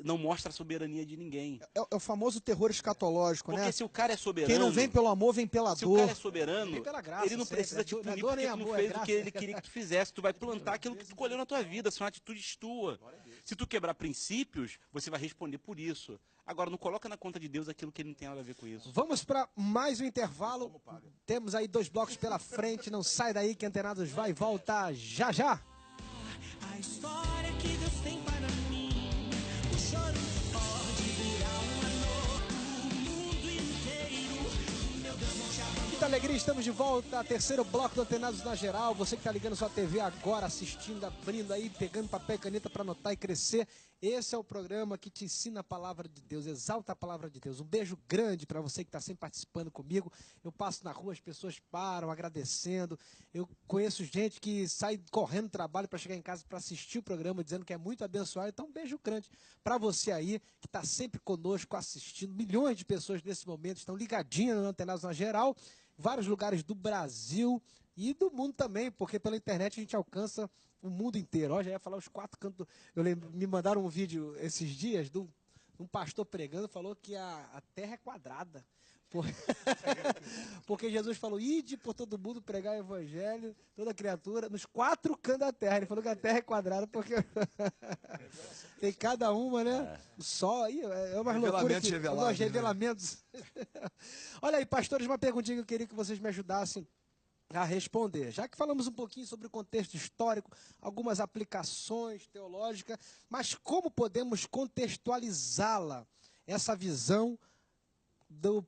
não mostra a soberania de ninguém. É o famoso terror escatológico, Porque né? se o cara é soberano. Quem não vem pelo amor, vem pela Se o dor. cara é soberano, Vem pela graça ele não sempre, precisa te não é punir dor porque nem tu não amor, é fez o graça. que ele queria que tu fizesse. Tu vai plantar aquilo que tu colheu na tua vida. São atitudes tuas. Se tu quebrar princípios, você vai responder por isso. Agora, não coloca na conta de Deus aquilo que ele não tem nada a ver com isso. Vamos para mais um intervalo. Temos aí 2 blocos pela frente. Não sai daí que Antenados vai e volta já já. A história que Deus tem para mim, o choro pode virar uma noite, o mundo inteiro, meu Deus não te abandona. Muita alegria, estamos de volta. Terceiro bloco do Antenados na Geral. Você que está ligando sua TV agora, assistindo, abrindo aí, pegando papel e caneta para anotar e crescer. Esse é o programa que te ensina a palavra de Deus, exalta a palavra de Deus. Um beijo grande para você que está sempre participando comigo. Eu passo na rua, as pessoas param agradecendo. Eu conheço gente que sai correndo do trabalho para chegar em casa para assistir o programa, dizendo que é muito abençoado. Então, um beijo grande para você aí que está sempre conosco assistindo. Milhões de pessoas nesse momento estão ligadinhas no Antenados na Geral, vários lugares do Brasil e do mundo também, porque pela internet a gente alcança o mundo inteiro. Ó, já ia falar os 4 cantos. Me mandaram um vídeo esses dias de um pastor pregando, falou que a terra é quadrada. Porque Jesus falou: ide por todo mundo pregar o evangelho, toda criatura, nos 4 cantos da terra. Ele falou que a terra é quadrada porque tem cada uma, né? O sol aí é uma loucura. Revelamentos. Olha aí, pastores, uma perguntinha que eu queria que vocês me ajudassem a responder. Já que falamos um pouquinho sobre o contexto histórico, algumas aplicações teológicas, mas como podemos contextualizá-la, essa visão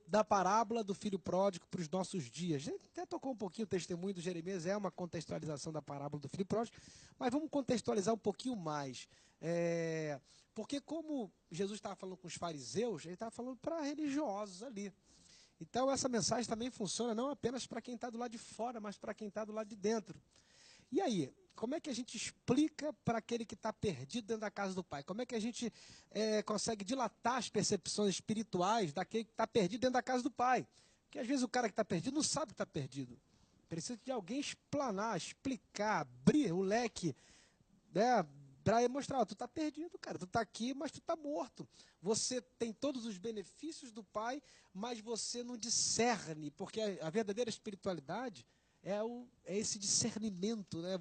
da parábola do filho pródigo para os nossos dias? A gente até tocou um pouquinho o testemunho do Jeremias, é uma contextualização da parábola do filho pródigo, mas vamos contextualizar um pouquinho mais. Porque como Jesus estava falando com os fariseus, ele estava falando para religiosos ali. Então essa mensagem também funciona não apenas para quem está do lado de fora, mas para quem está do lado de dentro. E aí, como é que a gente explica para aquele que está perdido dentro da casa do Pai? Como é que a gente consegue dilatar as percepções espirituais daquele que está perdido dentro da casa do Pai? Porque às vezes o cara que está perdido não sabe que está perdido. Precisa de alguém explanar, explicar, abrir o leque, né, para mostrar: ó, tu está perdido, cara, tu está aqui, mas tu está morto. Você tem todos os benefícios do Pai, mas você não discerne, porque a verdadeira espiritualidade é esse discernimento, né?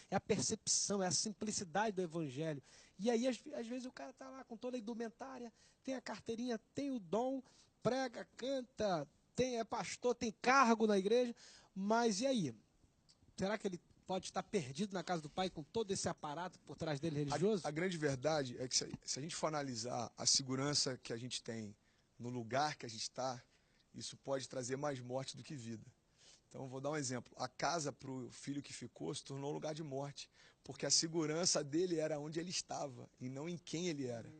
É a percepção, é a simplicidade do Evangelho. E aí, às vezes, o cara está lá com toda a indumentária, tem a carteirinha, tem o dom, prega, canta, é pastor, tem cargo na igreja, mas e aí? Será que ele pode estar perdido na casa do pai com todo esse aparato por trás dele religioso? A grande verdade é que se a gente for analisar a segurança que a gente tem no lugar que a gente está, isso pode trazer mais morte do que vida. Então, vou dar um exemplo. A casa para o filho que ficou se tornou um lugar de morte, porque a segurança dele era onde ele estava e não em quem ele era.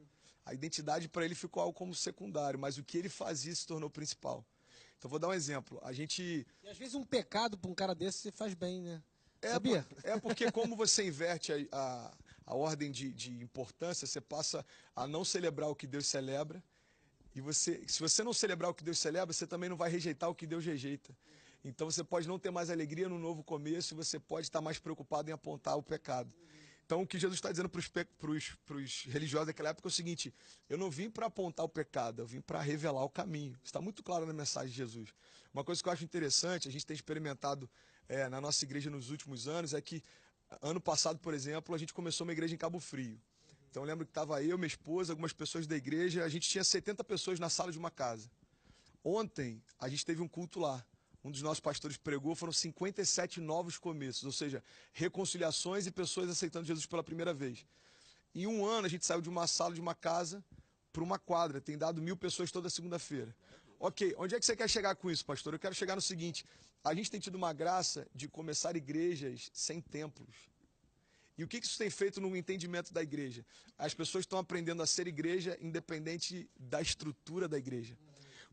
A identidade para ele ficou algo como secundário, mas o que ele fazia se tornou principal. Então, vou dar um exemplo. E às vezes um pecado para um cara desse se faz bem, né? Sabia? É porque como você inverte a ordem de importância, você passa a não celebrar o que Deus celebra. E se você não celebrar o que Deus celebra, você também não vai rejeitar o que Deus rejeita. Então você pode não ter mais alegria no novo começo, e você pode estar mais preocupado em apontar o pecado. Então o que Jesus está dizendo para os religiosos daquela época é o seguinte: eu não vim para apontar o pecado, eu vim para revelar o caminho. Está muito claro na mensagem de Jesus. Uma coisa que eu acho interessante, a gente tem experimentado na nossa igreja nos últimos anos, é que ano passado, por exemplo, a gente começou uma igreja em Cabo Frio. Então eu lembro que estava eu, minha esposa, algumas pessoas da igreja, a gente tinha 70 pessoas na sala de uma casa. Ontem a gente teve um culto lá. Um dos nossos pastores pregou, foram 57 novos começos, ou seja, reconciliações e pessoas aceitando Jesus pela primeira vez. Em um ano a gente saiu de uma sala de uma casa para uma quadra, tem dado 1000 pessoas toda segunda-feira. Ok, onde é que você quer chegar com isso, pastor? Eu quero chegar no seguinte: a gente tem tido uma graça de começar igrejas sem templos. E o que isso tem feito no entendimento da igreja? As pessoas estão aprendendo a ser igreja independente da estrutura da igreja.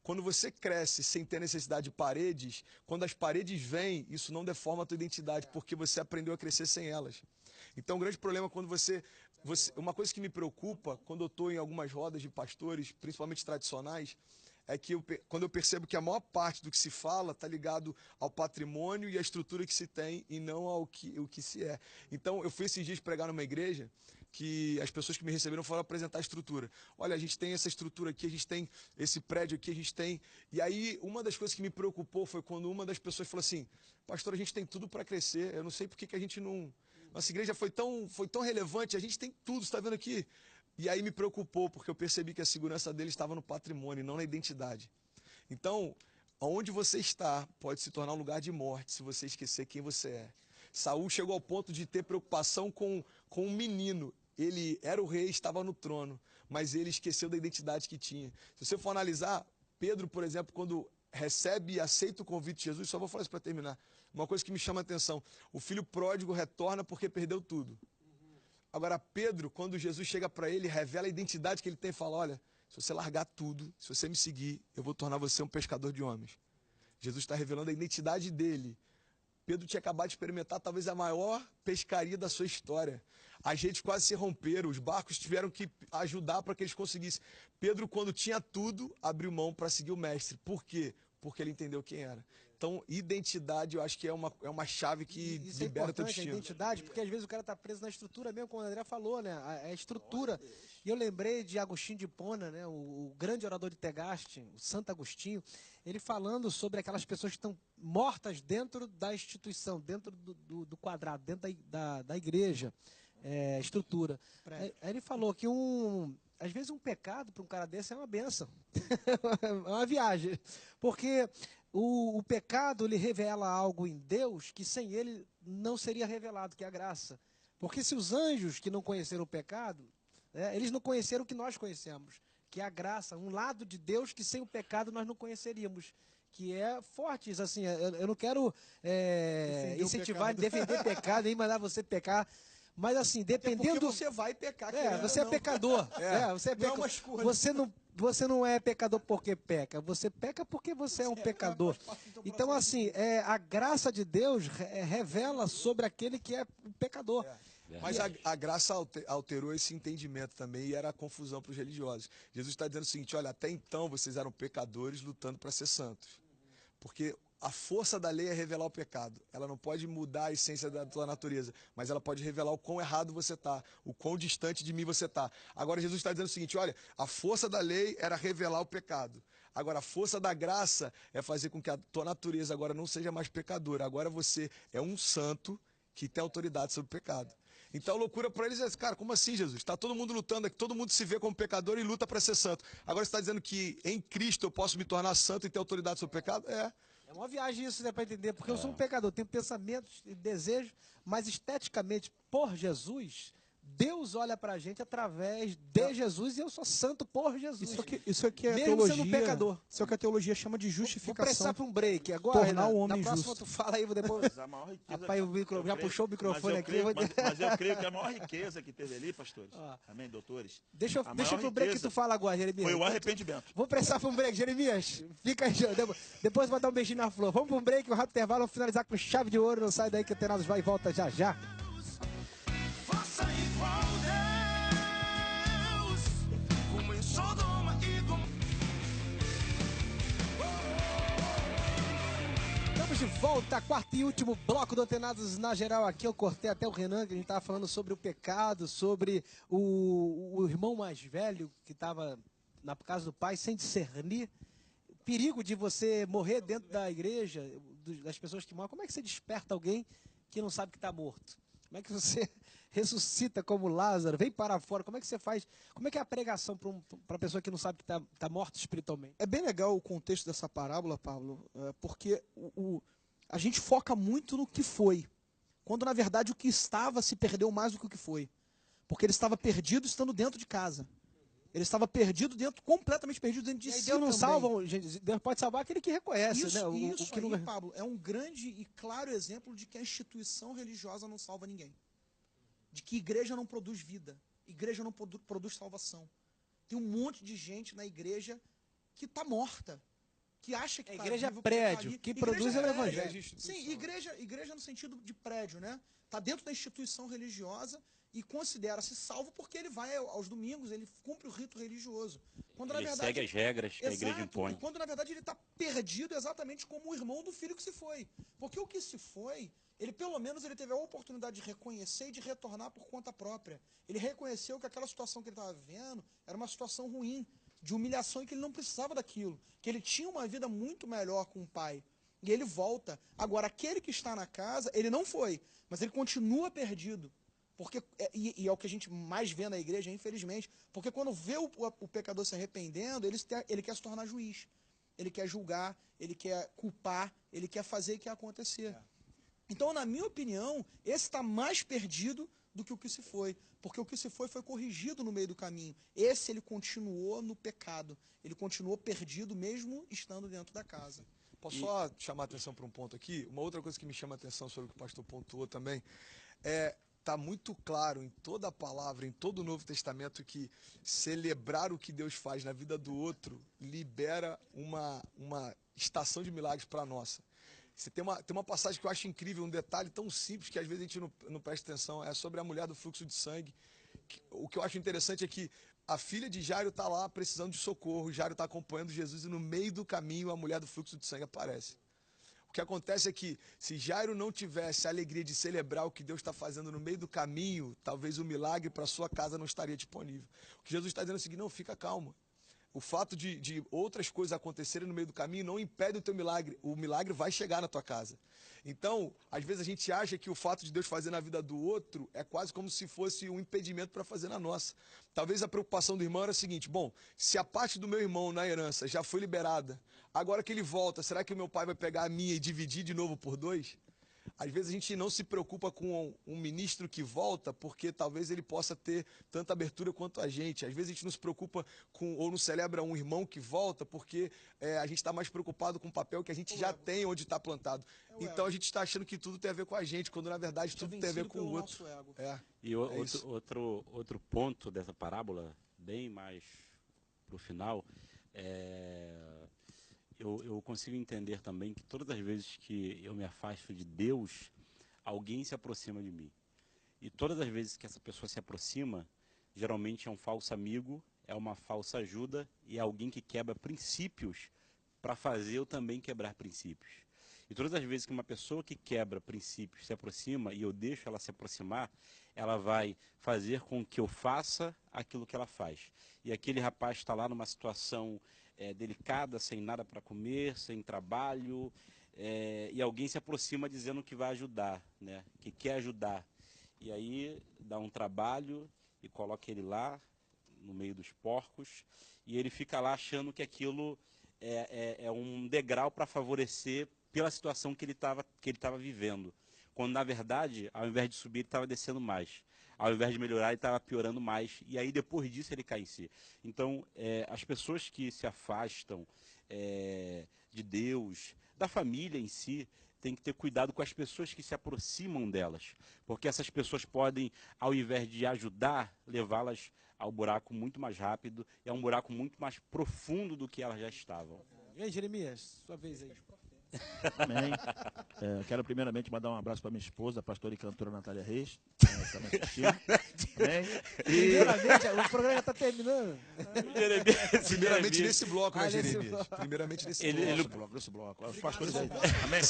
Quando você cresce sem ter necessidade de paredes, quando as paredes vêm, isso não deforma a tua identidade, porque você aprendeu a crescer sem elas. Então, o grande problema é quando uma coisa que me preocupa, quando eu estou em algumas rodas de pastores, principalmente tradicionais, é que quando eu percebo que a maior parte do que se fala está ligado ao patrimônio e à estrutura que se tem e não ao que se é. Então, eu fui esses dias pregar numa igreja que as pessoas que me receberam foram apresentar a estrutura. Olha, a gente tem essa estrutura aqui, a gente tem esse prédio aqui, a gente tem... E aí, uma das coisas que me preocupou foi quando uma das pessoas falou assim: pastor, a gente tem tudo para crescer, eu não sei por que a gente não... Nossa igreja foi tão relevante, a gente tem tudo, você está vendo aqui? E aí me preocupou, porque eu percebi que a segurança dele estava no patrimônio, não na identidade. Então, onde você está pode se tornar um lugar de morte se você esquecer quem você é. Saul chegou ao ponto de ter preocupação com um menino. Ele era o rei, estava no trono, mas ele esqueceu da identidade que tinha. Se você for analisar, Pedro, por exemplo, quando recebe e aceita o convite de Jesus, só vou falar isso para terminar. Uma coisa que me chama a atenção: o filho pródigo retorna porque perdeu tudo. Agora, Pedro, quando Jesus chega para ele, revela a identidade que ele tem e fala: olha, se você largar tudo, se você me seguir, eu vou tornar você um pescador de homens. Jesus está revelando a identidade dele. Pedro tinha acabado de experimentar talvez a maior pescaria da sua história. As redes quase se romperam, os barcos tiveram que ajudar para que eles conseguissem. Pedro, quando tinha tudo, abriu mão para seguir o mestre. Por quê? Porque ele entendeu quem era. Então, identidade, eu acho que é uma chave que Isso libera é teu importante, a destino. identidade, porque às vezes o cara está preso na estrutura mesmo, como o André falou, né? A estrutura. E eu lembrei de Agostinho de Hipona, né? O grande orador de Tegaste, o Santo Agostinho, ele falando sobre aquelas pessoas que estão mortas dentro da instituição, dentro do quadrado, dentro da igreja, estrutura. Aí ele falou que às vezes um pecado para um cara desse é uma benção, é uma viagem, porque o pecado ele revela algo em Deus que sem ele não seria revelado, que é a graça. Porque se os anjos que não conheceram o pecado, eles não conheceram o que nós conhecemos, que é a graça, um lado de Deus que sem o pecado nós não conheceríamos, que é forte. Assim, eu não quero incentivar, defender pecado, nem mandar você pecar, mas assim, dependendo... Porque você vai pecar. você é pecador. Você é Não é uma pecador. escolha. Você não é pecador porque peca, você peca porque você é um pecador. Então, assim, a graça de Deus revela sobre aquele que é um pecador. Mas a graça alterou esse entendimento também, e era a confusão para os religiosos. Jesus está dizendo o seguinte: olha, até então vocês eram pecadores lutando para ser santos. Porque a força da lei é revelar o pecado. Ela não pode mudar a essência da tua natureza, mas ela pode revelar o quão errado você está, o quão distante de mim você está. Agora Jesus está dizendo o seguinte: olha, a força da lei era revelar o pecado. Agora a força da graça é fazer com que a tua natureza agora não seja mais pecadora. Agora você é um santo que tem autoridade sobre o pecado. Então a loucura para eles é, cara, como assim, Jesus? Está todo mundo lutando aqui, todo mundo se vê como pecador e luta para ser santo. Agora você está dizendo que em Cristo eu posso me tornar santo e ter autoridade sobre o pecado? É. É uma viagem isso, né, para entender, porque eu sou um pecador, tenho pensamentos e desejos, mas esteticamente, por Jesus, Deus olha pra gente através de Jesus e eu sou santo por Jesus. Isso aqui é Mesmo teologia. sendo um pecador. Isso é o que a teologia chama de Vou justificação. precisar para um break agora. Tornar Renan. o homem Na próxima justo. tu fala aí, vou depois. Mas a maior riqueza Rapaz, eu já creio- puxou o microfone mas eu aqui. creio- eu vou- mas eu creio que a maior riqueza que teve ali, pastores, Ó. amém, doutores, Deixa a eu pro maior break que riqueza tu fala agora, Jeremias. foi o arrependimento. Vou precisar para um break, Jeremias. Fica aí, depois vai dar um beijinho na flor. Vamos para um break, um rápido intervalo, vamos finalizar com chave de ouro. Não sai daí que o Tenados vai e volta já já. Faça igual Deus, como em Sodoma e Gomorra. Estamos de volta, quarto e último bloco do Antenados na geral aqui. Eu cortei até o Renan, que a gente estava falando sobre o pecado, sobre o irmão mais velho que estava na casa do pai sem discernir. O perigo de você morrer dentro da igreja, das pessoas que moram. Como é que você desperta alguém que não sabe que está morto? Como é que você ressuscita como Lázaro? Vem para fora. Como é que você faz? Como é que é a pregação para a pessoa que não sabe que está morta espiritualmente? É bem legal o contexto dessa parábola, Pablo, porque a gente foca muito no que foi, quando na verdade o que estava se perdeu mais do que o que foi. Porque ele estava perdido estando dentro de casa. Ele estava perdido completamente perdido dentro de E aí si Deus não também. salva, gente, Deus pode salvar aquele que reconhece, Isso, né? O isso que aí, não... Pablo, é um grande e claro exemplo de que a instituição religiosa não salva ninguém. De que igreja não produz vida. Igreja não produz salvação. Tem um monte de gente na igreja que está morta. Que acha que A tá igreja viva porque prédio, tá ali. que Igreja produz é o prédio. evangelho. Sim, igreja no sentido de prédio, né? Está dentro da instituição religiosa e considera-se salvo porque ele vai aos domingos, ele cumpre o rito religioso. Quando, Ele segue as regras que a igreja Exato, impõe. quando na verdade ele está perdido exatamente como o irmão do filho que se foi. Porque o que se foi, ele pelo menos ele teve a oportunidade de reconhecer e de retornar por conta própria. Ele reconheceu que aquela situação que ele estava vivendo era uma situação ruim, de humilhação e que ele não precisava daquilo. Que ele tinha uma vida muito melhor com o pai. E ele volta. Agora, aquele que está na casa, ele não foi, mas ele continua perdido. Porque, e é o que a gente mais vê na igreja, infelizmente, porque quando vê o pecador se arrependendo, ele quer se tornar juiz. Ele quer julgar, ele quer culpar, ele quer fazer e quer acontecer. Então, na minha opinião, esse está mais perdido do que o que se foi. Porque o que se foi corrigido no meio do caminho. Esse, ele continuou no pecado. Ele continuou perdido mesmo estando dentro da casa. Posso só chamar a atenção para um ponto aqui? Uma outra coisa que me chama a atenção sobre o que o pastor pontuou também é... Está muito claro em toda a palavra, em todo o Novo Testamento, que celebrar o que Deus faz na vida do outro libera uma estação de milagres para a nossa. Você tem uma passagem que eu acho incrível, um detalhe tão simples que às vezes a gente não presta atenção, é sobre a mulher do fluxo de sangue. O que eu acho interessante é que a filha de Jairo está lá precisando de socorro, Jairo está acompanhando Jesus e no meio do caminho a mulher do fluxo de sangue aparece. O que acontece é que, se Jairo não tivesse a alegria de celebrar o que Deus está fazendo no meio do caminho, talvez o milagre para sua casa não estaria disponível. O que Jesus está dizendo é o seguinte: não, fica calma. O fato de outras coisas acontecerem no meio do caminho não impede o teu milagre. O milagre vai chegar na tua casa. Então, às vezes a gente acha que o fato de Deus fazer na vida do outro é quase como se fosse um impedimento para fazer na nossa. Talvez a preocupação do irmão era a seguinte: bom, se a parte do meu irmão na herança já foi liberada, agora que ele volta, será que o meu pai vai pegar a minha e dividir de novo por dois? Às vezes a gente não se preocupa com um ministro que volta porque talvez ele possa ter tanta abertura quanto a gente. Às vezes a gente não se preocupa com, ou não celebra um irmão que volta porque a gente está mais preocupado com o papel que a gente já tem onde está plantado. Então a gente está achando que tudo tem a ver com a gente, quando na verdade tudo tem a ver com o outro. E outro ponto dessa parábola, bem mais para o final, eu consigo entender também que todas as vezes que eu me afasto de Deus, alguém se aproxima de mim. E todas as vezes que essa pessoa se aproxima, geralmente é um falso amigo, é uma falsa ajuda e é alguém que quebra princípios para fazer eu também quebrar princípios. E todas as vezes que uma pessoa que quebra princípios se aproxima e eu deixo ela se aproximar, ela vai fazer com que eu faça aquilo que ela faz. E aquele rapaz está lá numa situação delicada, sem nada para comer, sem trabalho, e alguém se aproxima dizendo que vai ajudar, né? Que quer ajudar. e aí dá um trabalho e coloca ele lá no meio dos porcos, e ele fica lá achando que aquilo é um degrau para favorecer pela situação que ele estava vivendo. Quando, na verdade, ao invés de subir, ele estava descendo mais. Ao invés de melhorar, ele estava piorando mais. E aí, depois disso, ele cai em si. Então, as pessoas que se afastam de Deus, da família em si, tem que ter cuidado com as pessoas que se aproximam delas. Porque essas pessoas podem, ao invés de ajudar, levá-las ao buraco muito mais rápido. E é um buraco muito mais profundo do que elas já estavam. E aí, Jeremias, sua vez aí. Amém. Quero primeiramente mandar um abraço para minha esposa, a pastora e cantora Natália Reis. Está me assistindo. Amém. Primeiramente, o programa já está terminando. Primeiramente nesse bloco, né, nesse Jeremias? bloco. Primeiramente nesse bloco. Nesse bloco. Os pastores aí. Amém.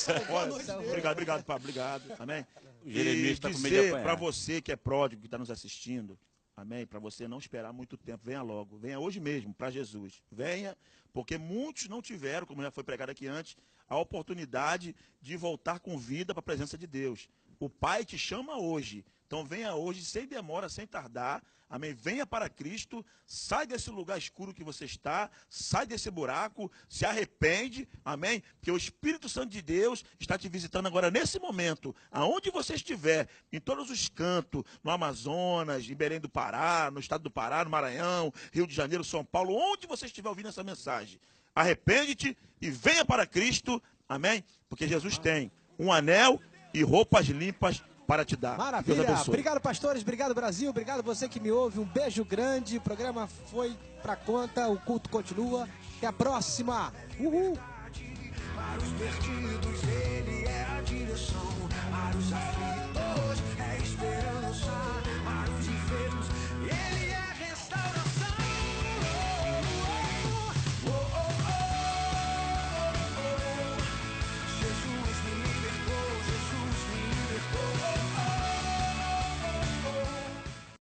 Obrigado, Pablo. Obrigado. Amém. O Jeremias E está com medo de dizer apanhar. para você que é pródigo, que está nos assistindo, amém, para você não esperar muito tempo, venha logo, venha hoje mesmo para Jesus, venha, porque muitos não tiveram, como já foi pregado aqui antes, a oportunidade de voltar com vida para a presença de Deus. O Pai te chama hoje, então venha hoje, sem demora, sem tardar, amém, venha para Cristo, sai desse lugar escuro que você está, sai desse buraco, se arrepende, amém, porque o Espírito Santo de Deus está te visitando agora nesse momento, aonde você estiver, em todos os cantos, no Amazonas, em Belém do Pará, no estado do Pará, no Maranhão, Rio de Janeiro, São Paulo, onde você estiver ouvindo essa mensagem, arrepende-te e venha para Cristo, amém, porque Jesus tem um anel e roupas limpas para te dar. Deus Maravilha. abençoe. Obrigado, pastores. Obrigado, Brasil. Obrigado você que me ouve. Um beijo grande. O programa foi pra conta. O culto continua. Até a próxima. Uhul. Para os perdidos.